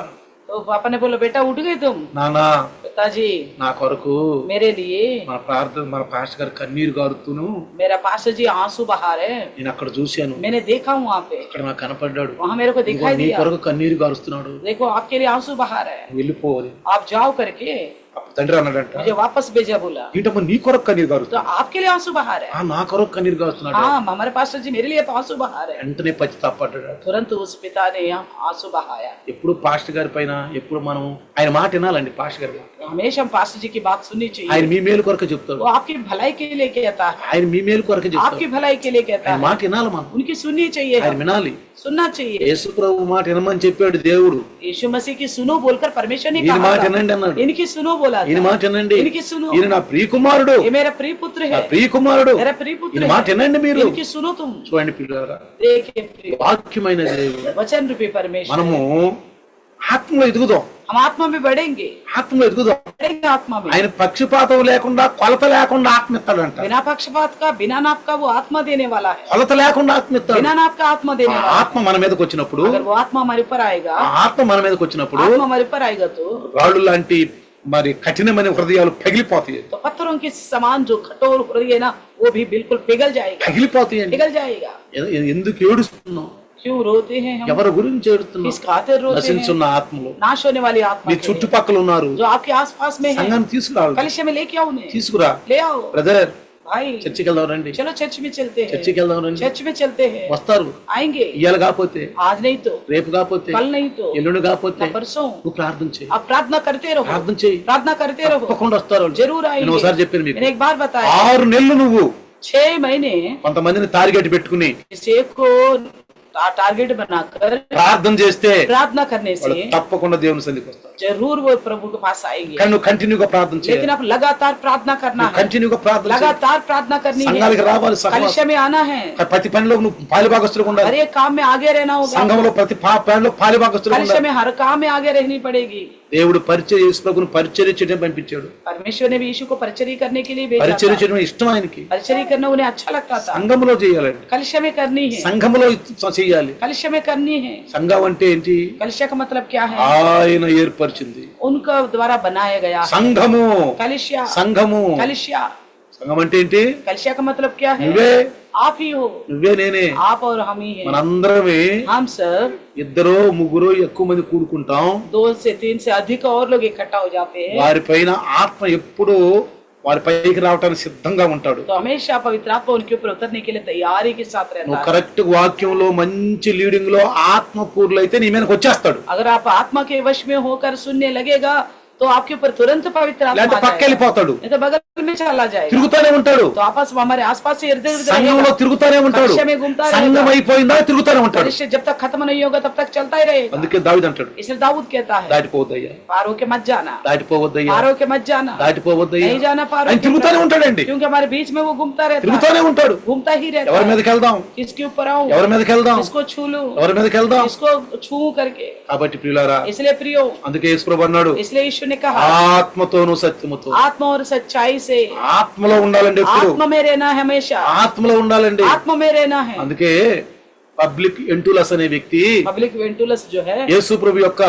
तो पापा ने बोला बेटा उठ गए तुम? నానా पिताजी నా కొరకు मेरे लिए మన ప్రార్థన, మన పాస్టర్ గారు కన్నీరు గారుతూను मेरा पास्टर जी आंसू बहा रहे हैं, నేను అక్కడ చూశాను, मैंने देखा हूँ वहाँ पे, అక్కడ నాకు కనపడ్డాడు, वहाँ मेरे को दिखाई నీ दिया, కొరకు కన్నీరు గారుస్తున్నాడు, देखो आपके लिए आंसू बहा रहे हैं, వెళ్ళిపోవాలి. आप जाओ करके అప్పుడు తండ్రి అన్నాడంట, मुझे वापस भेजा। बोला ఏంటమ్మా నీ కొరకు కన్నీరు तो గారుస్తున్నాడు, आपके लिए आंसू बहा रहे हैं? నా కొరకు కన్నీరు గారుస్తున్నాడు. हाँ हमारे पास्टर जी मेरे लिए तो आंसू बहा रहे हैं। వెంటనే పశ్చాత్తాపడ్డాడు. तुरंत उस पिता ने आंसू बहाया। ఎప్పుడు పాస్టర్ గారి పైన ఎప్పుడు మనం ఆయన మాట వినాలండి. పాస్టర్ గారి మాట हमेशा हम पास्टर जी की बात सुननी चाहिए। ఆయన మీ మేలు కొరకు చెప్తాడు, वो आपकी भलाई के लिए कहता है, ఆయన మీ మేలు కొరకు చెప్తాడు, आपकी भलाई के लिए कहता ఆయన है, మాట వినాలి, మనం उनकी सुननी चाहिए, ఆయన వినాలి. सुनना चाहिए। యేసు ప్రభు మాట వినమని చెప్పాడు దేవుడు, यीशु मसीह की सुनो बोलकर परमेश्वर ने ఈయన कहा మాట था, వినండి అన్నాడు. इनकी सुनो बोला ఈయన था, మాట వినండి, इनकी सुनो, ఈయన నా ప్రియ కుమారుడు, ये मेरा प्रिय पुत्र నా है, ప్రియ కుమారుడు, मेरा प्रिय पुत्र ఈయన మాట है, వినండి మీరు. इनकी सुनो तुम। చూడండి పిల్లలారా, देखिए प्रिय, వాక్యమైన దేవుడు, वचन रूपी परमेश्वर, మనము ఆత్మలో ఎదుగుదాం, हम आत्मा में बढ़ेंगे, ఆత్మలో ఎదుగుదాం. आत्मा में ఆయన పక్షపాతం లేకుండా, కొలత లేకుండా ఆత్మ ఇస్తాడంట. बिना पक्षपात का, बिना नाप का वो आत्मा देने वाला है, కొలత లేకుండా ఆత్మ ఇస్తాడు. बिना नाप का आत्मा ఆ देने वाला है। ఆత్మ మన మీదకి వచ్చినప్పుడు, अगर वो आत्मा हमारे ऊपर आएगा, ఆ ఆత్మ మన మీదకి వచ్చినప్పుడు आत्मा हमारे ऊपर आएगा तो రాళ్ళు లాంటి మరి కఠినమైన హృదయాలు పగిలిపోతాయి, पत्थरों के समान जो कठोर हृदय है ना, वो भी बिल्कुल पिघल जाएगा, పగిలిపోతాయండి. पिघल जाएगा। ఎందుకు ఏడుస్తున్నావు, क्यों रोते हैं हम? ఎవరి గురించి ఏడుతున్నావు? किस खातिर रोते हैं? నశించున్న ఆత్మలు, नाश होने वाली आत्मा నీ के लिए, చుట్టుపక్కల ఉన్నారు, जो आपके आसपास में है, సంఘాన్ని తీసుకురావాలి, कलिशे में लेके आओ उन्हें, తీసుకురా. ले आओ బ్రదర్ भाई, చర్చికి వెళ్దాం రండి, चलो चर्च में चलते हैं, చర్చికి వెళ్దాం రండి. चर्च में चलते हैं, వస్తారు. आएंगे, ఇవాళ కాకపోతే, आज नहीं तो రేపు కాకపోతే, कल नहीं तो ఎల్లుండి కాకపోతే ना परसों, నువ్వు ప్రార్థన చేయి, आप प्रार्थना करते रहो, ప్రార్థన చేయి, प्रार्थना करते रहो, తప్పకుండా వస్తారు వాళ్ళు. जरूर నేను आएंगे। ఒకసారి చెప్పాను మీకు, मैंने एक बार बताया, 6 నెలలు నువ్వు 6 महीने కొంతమందిని టార్గెట్ పెట్టుకుని किसी एक को टारगेट बनाकर ప్రార్థన చేస్తే प्रार्थना करने వాళ్ళు से తప్పకుండా దేవుని సన్నిధికి వస్తారు. जरूर वो प्रभु के पास आएंगे। కానీ నువ్వు కంటిన్యూగా ప్రార్థన చేయాలి, लेकिन आप लगातार प्रार्थना करना है, కంటిన్యూగా ప్రార్థన చేయాలి. लगातार प्रार्थना करनी है, సంఘానికి రావాలి, कलिशा में आना है, ప్రతి పనిలో నువ్వు పాలిభాగస్తులుగా ఉండాలి, हर एक काम में आगे रहना होगा, సంఘంలో ప్రతి పనిలో పాలిభాగస్తులుగా कलिशा ఉండాలి. में हर काम में आगे रहनी पड़ेगी। దేవుడు పరిచర్య యేసు ప్రభువును పరిచర్య చేయడం పంపించాడు. परमेश्वर ने भी यीशु को परिचर्या करने के लिए भेजा పరిచర్య था। చేయడం ఇష్టం ఆయనకి. परिचर्या करना उन्हें अच्छा लगता था। సంఘములో చేయాలండి, कलिशा में करनी है, సంఘములో చేయాలి. कलिशा में करनी है। సంఘం అంటే ఏంటి? कलिशा का मतलब क्या है? ఆయన ఏర్పరిచింది, उनका द्वारा बनाया गया है। సంఘము, कलिशा, సంఘము. कलिशा, సంఘం అంటే ఏంటి? कलिशा का मतलब क्या है? నువ్వే, आप ही हो, నువ్వే నేనే, आप और हम ही हैं। మనందరమే हम सब ఇద్దరు ముగ్గురు ఎక్కువ మంది కూడుకుంటాం, 2 से 3 से अधिक और लोग इकट्ठा हो जाते हैं, వారి పైన ఆత్మ ఎప్పుడు వారి పైకి రావడానికి సిద్ధంగా ఉంటాడు. तो हमेशा पवित्र आत्मा उनके ऊपर उतरने के लिए तैयारी के साथ रहता నువ్వు है। కరెక్ట్ వాక్యంలో మంచి లీడింగ్ లో ఆత్మ పూర్లు అయితే నీ మీదకి వచ్చేస్తాడు, अगर आप आत्मा के वश में होकर सुनने लगेगा तो आपके ऊपर तुरंत पवित्र आत्मा లేకపోతే आ పక్క जाएगा, వెళ్ళిపోతాడు, नहीं तो बगल में चला जाएगा। తిరుగుతానే ఉంటాడు, तो आपस में हमारे आसपास से इर्द-गिर्द సంఘంలో रहेगा, తిరుగుతానే ఉంటాడు. कलिशा में घूमता సంఘం रहेगा, అయిపోయిందా తిరుగుతానే ఉంటాడు. कलिशा जब तक खत्म नहीं होगा तब तक चलता ही रहेगा। అందుకే దావీదు అంటాడు, इसलिए दाऊद कहता है, దాటిపోవద్దయ్యా, पार होके मत जाना, దాటిపోవద్దయ్యా, पार होके मत जाना, దాటిపోవద్దయ్యా. नहीं जाना पार ఆయన होके తిరుగుతానే मत, ఉంటాడండి, क्योंकि हमारे बीच में वो घूमता रहता है, తిరుగుతానే ఉంటాడు. घूमता ही रहता ఎవరి है। మీదకి వెళ్దాం, किसके ऊपर आऊं, ఎవరి మీదకి వెళ్దాం, किसको छू लूं, ఎవరి మీదకి వెళ్దాం. किसको छू करके। కాబట్టి ప్రియులారా, इसलिए प्रियो, అందుకే యేసు ప్రభు అన్నాడు, इसलिए यीशु ने कहा ఆత్మతోను సత్యముతో, आत्मा और सच्चाई से, ఆత్మలో ఉండాలండి, ఎప్పుడు आत्मा में रहना है, हमेशा ఆత్మలో ఉండాలండి. आत्मा में रहना है। అందుకే పబ్లిక్ ఎంటులస్ అనే వ్యక్తి पब्लिक वेंटुलस जो है యేసు ప్రభు యొక్క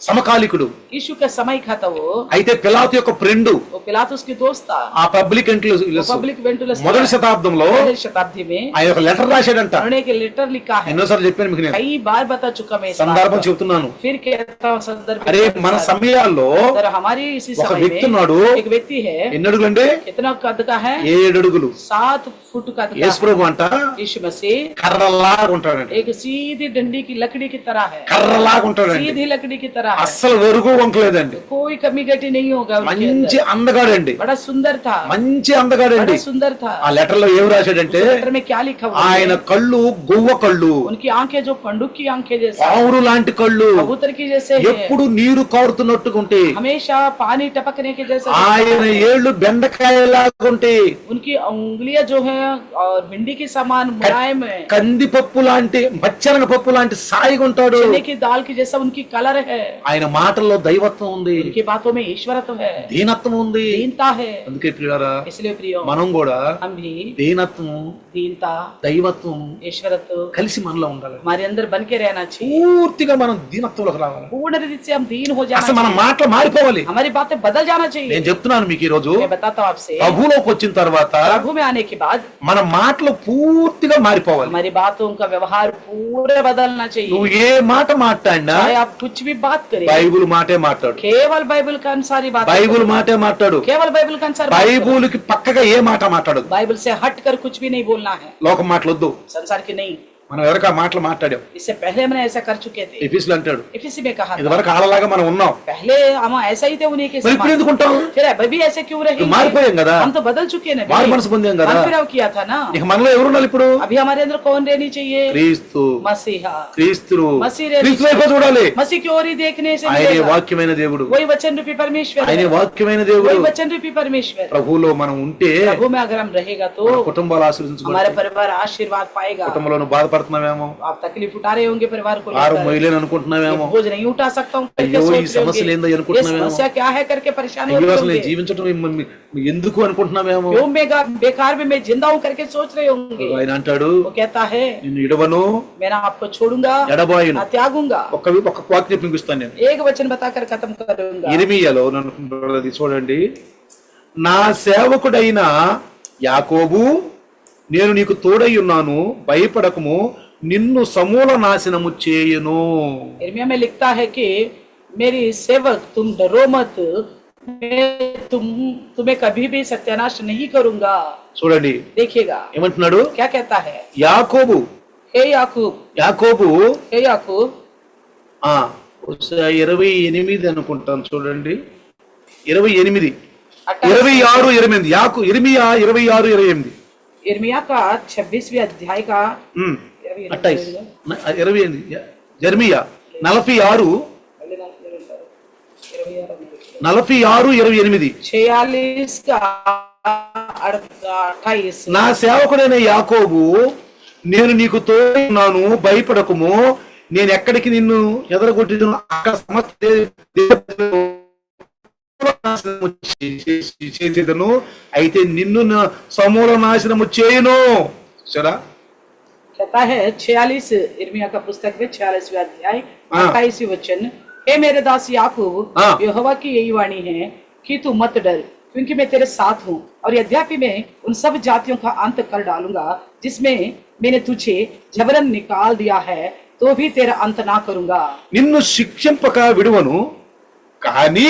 సమకాలికుడు, यीशु का समय था वो, అయితే పిలాతు యొక్క ఫ్రెండ్. वो पिलातुस की दोस्त था। ఆ పబ్లిక్ ఎంటులస్ पब्लिक वेंटुलस మొదటి శతాబ్దంలో पहली शताब्दी में ఆయన ఒక లెటర్ రాశాడంట. उन्होंने एक लेटर लिखा है, ఎన్నోసార్లు చెప్పాను మీకు, నేను कई बार बता चुका मैं इस बात సందర్భం को। చెప్తున్నాను. फिर कहता हूं संदर्भ అరే के మన अनुसार। సమయాల్లో अगर हमारी इसी ఒక समय వ్యక్తి ఉన్నాడు, में एक व्यक्ति है, ఎన్ని అడుగులండి? कितना कद का है? 7 అడుగులు. 7 फुट कद का యేసు ప్రభు అంట यीशु मसीह కర్రలాగా ఉంటాడంట, एक सीधी डंडी की लकड़ी की तरह है, కర్రలాగా ఉంటాడండి. सीधी लकड़ी की तरह है, అస్సలు వరుగు వంకలేదండి, कोई कमी घटी नहीं होगा उनके మంచి अंदर। అందగాడండి, बड़ा सुंदर था, మంచి అందగాడండి. बड़ा सुंदर था। ఆ లెటర్ లో ఏం రాశాడంటే उस लेटर में क्या लिखा हुआ है? ఆయన కళ్ళు గువ్వ కళ్ళు, उनकी आंखें जो पंडुक की आंखें जैसे, పావురు లాంటి కళ్ళు, कबूतर की जैसे है, ఎప్పుడు నీరు కారుతున్నట్టుగా ఉంటాయి. हमेशा पानी टपकने के जैसा। ఆయన ఏళ్ళు బెండకాయలాగా ఉంటాయి, उनकी उंगलियां जो है और भिंडी के समान मुलायम है, కందిపప్పు లాంటి మచ్చనగ పప్పు లాంటి సాయిగా ఉంటాడు. चने की दाल की जैसा उनकी कलर है। ఆయన మాటల్లో దైవత్వం ఉంది, उनकी बातों में ईश्वरत्व है, దీనత్వం ఉంది. दीनता है। అందుకే ప్రియులారా, इसलिए प्रियो, మనం కూడా हम भी దీనత్వం दीनता దైవత్వం ईश्वरत्व కలిసి మనలో ఉండాలి. हमारे अंदर बन के रहना चाहिए। పూర్తిగా మనం దీనత్వంలోకి రావాలి. पूर्ण रीति से हम दीन हो जाना అసలు మన चाहिए। మాటలు మారిపోవాలి. हमारी बातें बदल जाना నేను चाहिए। చెప్తున్నాను మీకు ఈ రోజు, मैं बताता हूँ आपसे, ప్రభులోకి వచ్చిన తర్వాత प्रभु में आने के बाद మన మాటలు పూర్తిగా మారిపోవాలి. हमारी बातों का व्यवहार पूरे बदलना चाहिए। నువ్వు ఏ మాట మాట్లాడినా चाहे आप कुछ भी बात करें, బైబిల్ మాటే మాట్లాడు, केवल बाइबल के अनुसार ही बात బైబిల్ మాటే మాట్లాడు. केवल बाइबल के अनुसार बात करो। బైబిల్ కి పక్కగా ఏ మాట మాట్లాడదు. बाइबल से हट कर कुछ भी नहीं बोलना है, లోకం మాటలొద్దు. संसार की नहीं। మనం ఎవరికి ఆ మాటలు మాట్లాడాం. इससे पहले हमने ऐसा कर चुके थे। ఎఫీసులు అంటాడు, इफिसी में कहा था, ఇదివరకు ఆడలాగా మనం ఉన్నాం, पहले हम ऐसा ही थे उन्हीं के మరి ఇప్పుడు समान। ఎందుకు ఉంటాం? फिर अभी भी ऐसे क्यों रहेंगे? మారిపోయాం కదా, हम तो बदल चुके हैं, మారు మనసు పొందాం కదా. मनफिराव किया था ना। ఇక మనలో ఎవరు ఉండాలి ఇప్పుడు? अभी हमारे अंदर कौन रहनी चाहिए? క్రీస్తు, मसीहा। క్రీస్తును మసీహ్ రే- క్రీస్తు వైపు చూడాలి. मसीह की ओर ही देखने से ఆయనే मिलेगा। వాక్యమైన దేవుడు, वही वचन रूपी परमेश्वर ఆయనే है, వాక్యమైన దేవుడు. वही वचन रूपी परमेश्वर। ప్రభువులో మనం ఉంటే प्रभु में अगर हम रहेगा तो మన కుటుంబాలు हमारा ఆశీర్వదించబడతాయి. परिवार आशीर्वाद पाएगा। కుటుంబంలో బాధపడుతున్నామేమో, आप तकलीफ उठा रहे होंगे परिवार को ఆరు लेकर, మొయ్యలేని అనుకుంటున్నామేమో, बोझ नहीं उठा सकता हूँ करके అయ్యో सोच ఈ रहे సమస్యలు होंगे। ఏందో ये అనుకుంటున్నామేమో, समस्या क्या है करके परेशान हो అయ్యో रहे అసలు నేను होंगे। జీవించడం ఎందుకు అనుకుంటున్నామేమో. क्यों बेकार में मैं जिंदा हूँ करके सोच रहे होंगे। ఆయన అంటాడు, वो कहता है, నిన్ను ఇడవను मैं ना आपको छोड़ूंगा ఎడబాయును. ना त्यागूंगा। ఒక వాక్యం చూపిస్తాను నేను. एक वचन बताकर खत्म करूंगा। ఇర్మీయాలో నన్ను చూడండి. నా సేవకుడైన యాకోబు, నేను నీకు తోడై ఉన్నాను, భయపడకము, నిన్ను సమూల నాశనము చేయును. यिर्मयाह में लिखता है कि मेरी सेवक तुम डरो मत, मैं तुम्हें कभी भी सत्यानाश नहीं करूंगा। చూడండి देखिएगा ఏమంటున్నాడు. क्या कहता है, యాకోబు, हे याकूब, యాకోబు हे याकूब। 28 అనుకుంటాను, చూడండి 28, 28 26, 28 ఇర్మీయా 26, 28. यिर्मयाह का 26वें अध्याय का 28 జెర్మియా 46, 28. 46 का 28। నా సేవకుడైన యాకోబు, నేను నీకు తోడై ఉన్నాను, భయపడకుము, నేను ఎక్కడికి నిన్ను ఎదరగొట్టిను అక్కడ చేసేదను, అయితే నిన్ను సమూల నాశనము చేయను. సరే, कहता है 46 यिर्मयाह का पुस्तक में 46वें अध्याय हाँ। 28 वचन, हे मेरे दास याकूब, हाँ। यहोवा की यही वाणी है कि तू मत डर, क्योंकि मैं तेरे साथ हूँ, और यद्यपि मैं उन सब जातियों का अंत कर डालूंगा जिसमें मैंने तुझे जबरन निकाल दिया है, तो भी तेरा अंत ना करूंगा। నిన్ను శిక్షింపక విడువను, కానీ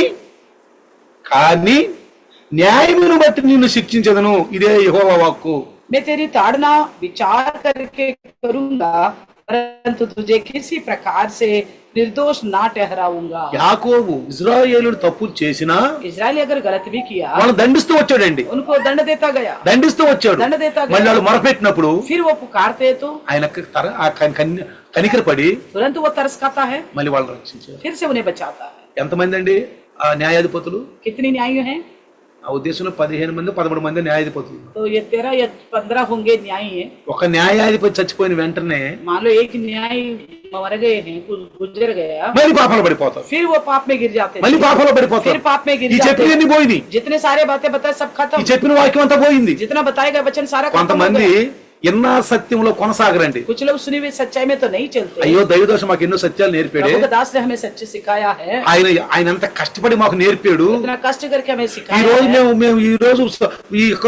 న్యాయమును బట్టి నిన్ను శిక్షించదను. ఇదే యెహోవా వాక్కు. मैं तेरी ताड़ना विचार करके करूंगा, परंतु तुझे किसी प्रकार से निर्दोष ना ठहराऊंगा। యాకోబు ఇజ్రాయేలుడు తప్పులు చేసినా इजराइल अगर गलत भी किया, వాళ్ళు దండిస్తూ వచ్చాడండి, उनको दंड देता गया, దండిస్తూ వచ్చాడు. दंड देता మళ్ళీ गया। వాళ్ళు మొరపెట్టినప్పుడు फिर वो पुकारते तो ఆయనకు కనికరపడి तुरंत वो तरस खाता है, మళ్ళీ వాళ్ళు రక్షించారు. फिर से उन्हें बचाता है। ఎంతమంది అండి ఆ న్యాయాధిపతులు? कितनी न्यायी हैं? ఆ ఉద్దేశంలో 15 మంది 13 మంది న్యాయాధిపతులు. तो ये 13 या 15 होंगे न्यायी हैं। ఒక న్యాయాధిపతి చచ్చిపోయిన వెంటనే मान लो एक न्यायी मर गए हैं, गुजर गया, మళ్ళీ పాపంలో పడిపోతారు, फिर वो पाप में गिर जाते మళ్ళీ हैं, పాపంలో फिर పడిపోతారు. पाप में गिर ఈ जाते చెప్పినన్ని हैं। పోయినాయి, जितने सारे बातें बताए सब ఈ खत्म, చెప్పిన వాక్యం అంతా పోయింది. जितना बताया गया वचन सारा खत्म हो కొంతమంది गया। ఎన్నా సత్యంలో కొనసాగరండి. कुछ लोग सुनी हुई सच्चाई में तो नहीं चलते। అయ్యో దైవదోషం మాకు ఎన్నో సత్యాలు నేర్పాడే, प्रभु का दास ने हमें सच सिखाया है, ఆయన అంత కష్టపడి మాకు నేర్పాడు. इतना कष्ट करके हमें ఈ सिखाया రోజు है। మేము ఈ రోజు ఈ యొక్క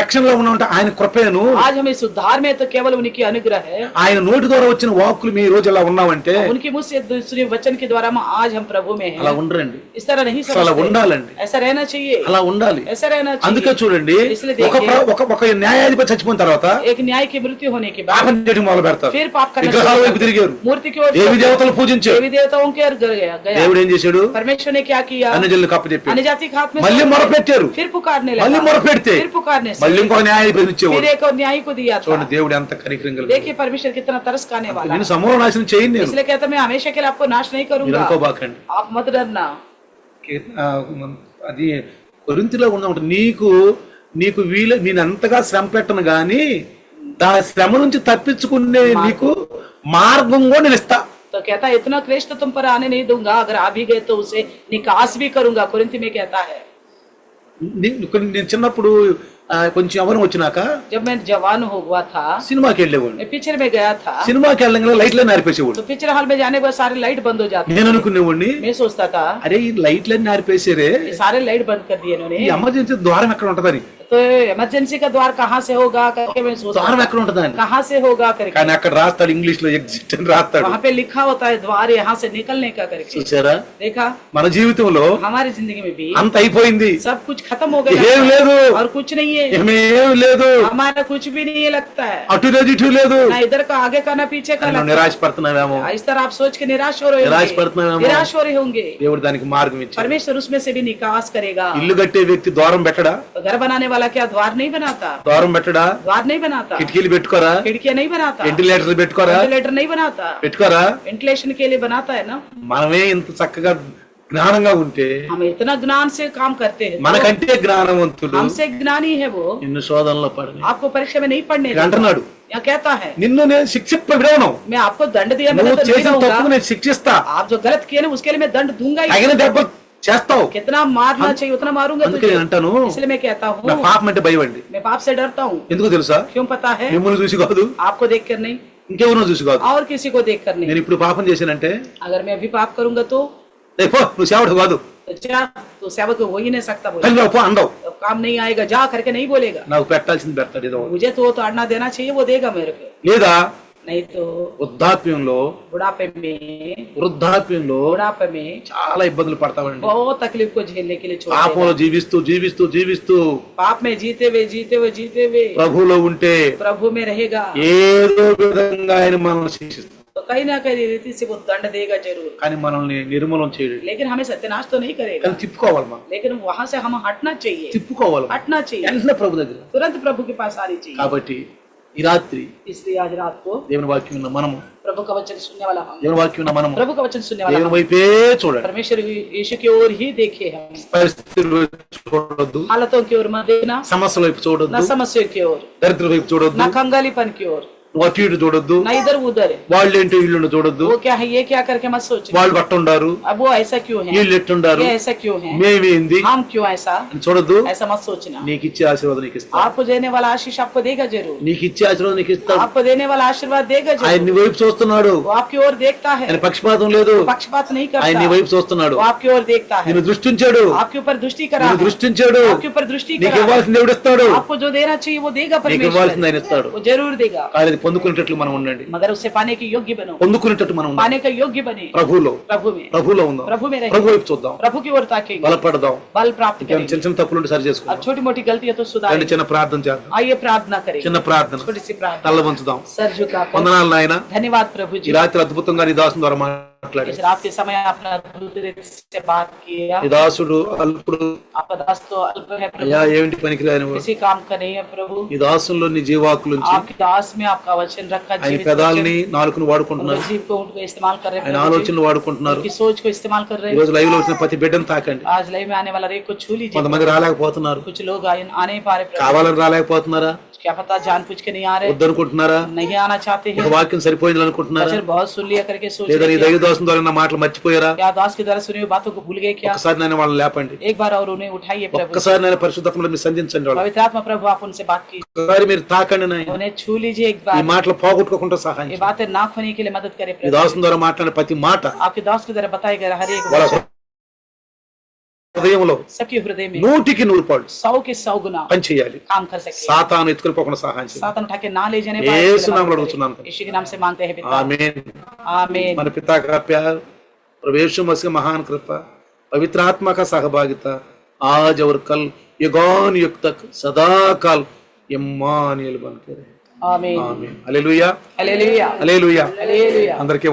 రక్షణలో ఉన్నామంటే ఆయన కృపేను, आज हमें सुधार में तो केवल उनकी अनुग्रह है। ఆయన నోటి ద్వారా వచ్చిన వాక్కులు మేము ఈ రోజు ఎలా ఉన్నామంటే उनकी मुझ से सुने वचन के द्वारा हम आज हम प्रभु में అలా हैं। ఉండరండి, इस तरह नहीं అలా समझते, ఉండాలండి, ऐसा रहना चाहिए, అలా ఉండాలి. ऐसा रहना అందుకే चाहिए। చూడండి, इसलिए ఒక देखिए, ఒక న్యాయాధిపతి చచ్చిపోయిన తర్వాత एक न्याय की मृत्यु होने के बाद పాపం చేయడం మొదలు పెడతారు, फिर पाप करना విగ్రహాల शुरू వైపు करते తిరిగారు, हैं। मूर्ति की ओर దేవి దేవతలు పూజించారు। देवी देवताओं के ओर गया। దేవుడు ఏం చేశాడు? परमेश्वर ने क्या किया? అన్యజనులకు అప్పచెప్పాడు। अन्य जाति के हाथ में మళ్ళీ सौंप మొరపెట్టారు, दिया। फिर पुकारने మళ్ళీ लगा, మొరపెడితే फिर पुकारने से మళ్ళీ ఇంకో న్యాయాధిపతిని फिर ఇచ్చేవాడు। एक और न्याय को दिया था। చూడండి దేవుడు ఎంత కనికరం కలిగి। देखिए परमेश्वर कितना तरस खाने वाला నేను है। సమూల నాశనం చేయను, నేను इसलिए कहता मैं हमेशा के लिए आपको नाश नहीं మీరు करूंगा, అనుకోబాకండి। आप मत डरना। అది కొరింథీలో ఉన్నప్పుడు నీకు నేను అంతగా శ్రమ పెట్టను గాని దా శ్రమ నుంచి తప్పించుకునే నీకు మార్గం కూడా నేను ఇస్తా। तो कहता है इतना क्लेश तो तुम पर आने नहीं दूंगा, अगर आ भी गए तो उसे निकास भी करूंगा। कुरिन्थी में कहता है నేను చిన్నప్పుడు కొంచెం ఎవరు వచ్చినాక जब मैं जवान हुआ था సినిమాకి వెళ్ళేవాడు। मैं पिक्चर में गया था, సినిమాకి వెళ్ళగానే లైట్లన్నీ నారిపేసేవాడు। तो पिक्चर हॉल में जाने के बाद सारे लाइट बंद हो जाते। నేను అనుకునేవాడిని, मैं सोचता था అరే ఈ లైట్లన్నీ నారిపేసారే, ये सारे लाइट बंद कर दिए इन्होंने, ఈ ఎమర్జెన్సీ ద్వారం ఎక్కడ ఉంటదని, तो इमरजेंसी का द्वार कहाँ से होगा करके मैं सोचता ద్వారం था, ఎక్కడ ఉంటదని। कहाँ से होगा करके। కానీ అక్కడ రాస్తాడు, ఇంగ్లీష్ లో ఎగ్జిట్ అని రాస్తాడు। वहाँ पे लिखा होता है द्वार यहाँ से निकलने का करके। చూసారా, देखा మన జీవితంలో हमारी जिंदगी में भी అంత అయిపోయింది, सब कुछ खत्म हो गया ఏం లేదు, और कुछ नहीं है, ఏమేం లేదు, हमारा कुछ भी नहीं लगता है, అటు లేదు ఇటు లేదు। ना इधर का आगे का ना पीछे का నువ్వు लगता నిరాశపడుతున్నావేమో, है। इस तरह आप सोच के निराश हो रहे निराश होंगे, पड़తున్నావేమో। निराश हो रहे होंगे। దేవుడు దానికి మార్గం ఇచ్చాడు। परमेश्वर उसमें से भी निकास करेगा। ఇల్లు కట్టే వ్యక్తి ద్వారం పెట్టడా? तो घर बनाने वाला क्या द्वार नहीं बनाता? ద్వారం పెట్టడా? द्वार नहीं बनाता, కిటికీలు పెట్టుకోరా? खिड़कियां नहीं बनाता, వెంటిలేటర్లు పెట్టుకోరా? वेंटिलेटर नहीं बनाता, పెట్టుకోరా? वेंटिलेशन के लिए बनाता है ना। మనమే ఇంత చక్కగా జ్ఞానంగా ఉంటే, हम इतना ज्ञान से काम करते हैं, మనకంటే జ్ఞానవంతుడు हमसे ज्ञानी है वो, నిన్ను శోధనలో పడని आपको परीक्षा में नहीं पढ़ने देता। అంటున్నాడు। या कहता है నిన్ను నేను శిక్షింప విడవను, मैं आपको दंड दिया मैंने నువ్వు तो नहीं చేసిన दूंगा, తప్పుకు నేను శిక్షిస్తా, आप जो गलत किए ना उसके लिए मैं दंड दूंगा ही। తగిన దెబ్బ చేస్తావు। कितना मारना चाहिए उतना मारूंगा అందుకే तुझे। నేను అంటాను, इसलिए मैं कहता నా हूँ పాపం అంటే భయం అండి। मैं पाप से डरता हूँ। ఎందుకో తెలుసా? क्यों पता है? మిమ్మల్ని చూసి కాదు, आपको देख कर नहीं, ఇంకెవరినో చూసి కాదు। और किसी को देख कर नहीं। నేను ఇప్పుడు పాపం చేశానంటే अगर मैं अभी पाप करूंगा तो పో నువ్వు సేవడు కాదు, जा, तो सेवक हो ही नहीं सकता बोले, కానీ పో అండవు, तो काम नहीं आएगा जा करके नहीं बोलेगा। నాకు పెట్టాల్సింది పెడతాడు ఏదో। मुझे तो वो ताड़ना देना चाहिए, वो देगा मेरे को, లేదా नहीं तो వృద్ధాప్యంలో बुढ़ापे में చాలా ఇబ్బందులు పడతామండి। बहुत तकलीफ को झेलने के लिए छोड़ పాపంలో देगा। జీవిస్తూ पाप में जीते हुए ప్రభువులో ఉంటే प्रभु में रहेगा, ఏదో విధంగా ఆయన మనల్ని శిక్షిస్తాడు, तो कहीं ना कहीं रीति से वो दंड देगा जरूर, కానీ మనల్ని నిర్మూలన చేయడు। लेकिन हमें सत्यानाश तो नहीं करेगा, కానీ తిప్పుకోవాలి, మనం लेकिन वहां से हम हटना चाहिए, తిప్పుకోవాలి हटना चाहिए, వెంటనే ప్రభు దగ్గర। तुरंत प्रभु के पास आनी चाहिए। కాబట్టి ఈ రాత్రి इसलिए आज रात को దేవుని వాక్యం విన్న మనము, प्रभु का वचन सुनने वाला हम, దేవుని వాక్యం విన్న మనము प्रभु का वचन सुनने वाला దేవుని हम, వైపే చూడండి, परमेश्वर यीशु की ओर ही देखे हम, పరిస్థితుల వైపు చూడొద్దు, हालतों की ओर मत देखना, సమస్యల వైపు न చూడొద్దు, समस्या की ओर, దరిద్ర వైపు చూడొద్దు, न कंगालीपन की ओर, నువ్వు అటు ఇటు చూడొద్దు, न इधर उधर, వాళ్ళేంటో వీళ్ళు చూడొద్దు, वो क्या है ये क्या करके मत सोचना, వాళ్ళు పట్టుండారు, अब वो ऐसा क्यों है, వీళ్ళు ఎట్టుండారు, ये ऐसा क्यों है, మేమేంది हम क्यों ऐसा, అని చూడొద్దు। ऐसा मत सोचना। నీకు ఇచ్చే ఆశీర్వాదం నీకు ఇస్తా, आपको देने वाला आशीष आपको देगा जरूर, నీకు ఇచ్చే ఆశీర్వాదం నీకు ఇస్తాడు। आपको देने वाला आशीर्वाद देगा ఆయన నీ जरूर, వైపు చూస్తున్నాడు, वो आपकी ओर देखता है, ఆయన పక్షపాతం లేదు, पक्षपात नहीं ఆయన నీ करता, వైపు చూస్తున్నాడు, वो आपकी ओर देखता है, నిన్ను దృష్టించాడు, आपके ऊपर दृष्टि करा నిన్ను है, దృష్టించాడు, आपके ऊपर दृष्टि నీకు करा है, ఇవ్వాల్సింది దేవుడు ఇస్తాడు, आपको जो देना चाहिए वो देगा నీకు परमेश्वर, ఇవ్వాల్సింది ఆయన ఇస్తాడు। वो जरूर देगा, కానీ అది పొందుకునేటట్లు మనం ఉండండి, मगर उसे पाने के योग्य बनो, పొందుకునేటట్టు మనం ఉండాలి। पाने का योग्य बने, ప్రభువులో प्रभु में ఉందాం, प्रभु में ప్రభు रहेंगे, వైపు చూద్దాం, प्रभु की ओर ताकेंगे, బలపడదాం, बल प्राप्त ఇంకేమైనా करेंगे, చిన్న చిన్న తప్పులుంటే సరి अब చేసుకుందాం। छोटी मोटी गलतियां तो రండి सुधारेंगे। చిన్న ప్రార్థన చేద్దాం, आइए प्रार्थना करेंगे, చిన్న ప్రార్థన, छोटी सी प्रार्थना, తల్ల వంచుదాం। सर झुकाकर వందనాలు నాయన, धन्यवाद प्रभु ఈ जी, రాత్రి అద్భుతంగా నీ దాసుని ద్వారా మాట్లాడి, इस रात के समय आपने अद्भुत रीति से बात किया, ఈ దాసుడు అల్పుడు आपका दास तो अल्प है అయ్యా, प्रभु, ఏమిటి పనికిరాని వాడు, किसी काम का नहीं है प्रभु, ఈ దాసుల్లో నీ జీవాకులుంచి आपके दास में आपका वचन रखा, ఆయన जीवित పెదాలని वचन, నాలుకను వాడుకుంటున్నారు, जीव को उनको इस्तेमाल कर रहे ఆయన हैं प्रभु जी, ఆలోచనలు వాడుకుంటున్నారు। उनकी सोच को इस्तेमाल कर रहे ఈ हैं, రోజు లైవ్ లో వచ్చిన ప్రతి బిడ్డను తాకండి, आज लाइव में आने वाला रेख को छू लीजिए, కొంతమంది రాలేకపోతున్నారు, कुछ लोग आ नहीं पा रहे प्रभु, కావాలని రాలేకపోతున్నారా, क्या पता जानबूझ के नहीं आ रहे, వద్దనుకుంటున్నారా, नहीं आना चाहते ఒక हैं, వాక్యం సరిపోయింది అనుకుంటున్నారా, वचन बहुत सुन लिया करके सोच లేదా रहे నీ हैं, దైవ దాసుని ద్వారా నా మాటలు మర్చిపోయారా, क्या दास की तरह सुनी हुई बातों को भूल गए क्या, ఒక్కసారి నేను వాళ్ళని లేపండి, एक बार और उन्हें उठाइए प्रभु, ఒక్కసారి నేను పరిశుద్ధాత్మలో మీరు సంధించండి, వాళ్ళు पवित्र आत्मा प्रभु आप उनसे बात कीजिए, ఒక్కసారి మీరు తాకండి నాయన, उन्हें छू लीजिए एक ఈ बार, మాటలు పోగొట్టుకోకుండా సహాయం ये చేయండి। बातें ना खोने के लिए मदद करे ఈ प्रभु, దాసుని ద్వారా మాట్లాడిన ప్రతి మాట आपके दास की तरह बताए गए हर एक వాళ్ళ वचन హృదయంలో सबके हृदय में 100% 100 के 100 गुना పని చేయాలి, काम कर सके, సాతాను ఎత్తుకొని పోకుండా సహాయం చేయండి। सातन उठा के ना ले जाने यीशु नाम में अड़ुचुन्नानु। यीशु के नाम से मांगते हैं पिता, आमीन। आमीन। మన పితా का प्यार, प्रभु यीशु मसीह की महान कृपा, पवित्र आत्मा का सहभागिता आज और कल युगान युग तक सदा काल इम्मानुएल बनते रहे। ఆమేన్. హల్లెలూయా హల్లెలూయా. హల్లెలూయా. హల్లెలూయా. అందరికీ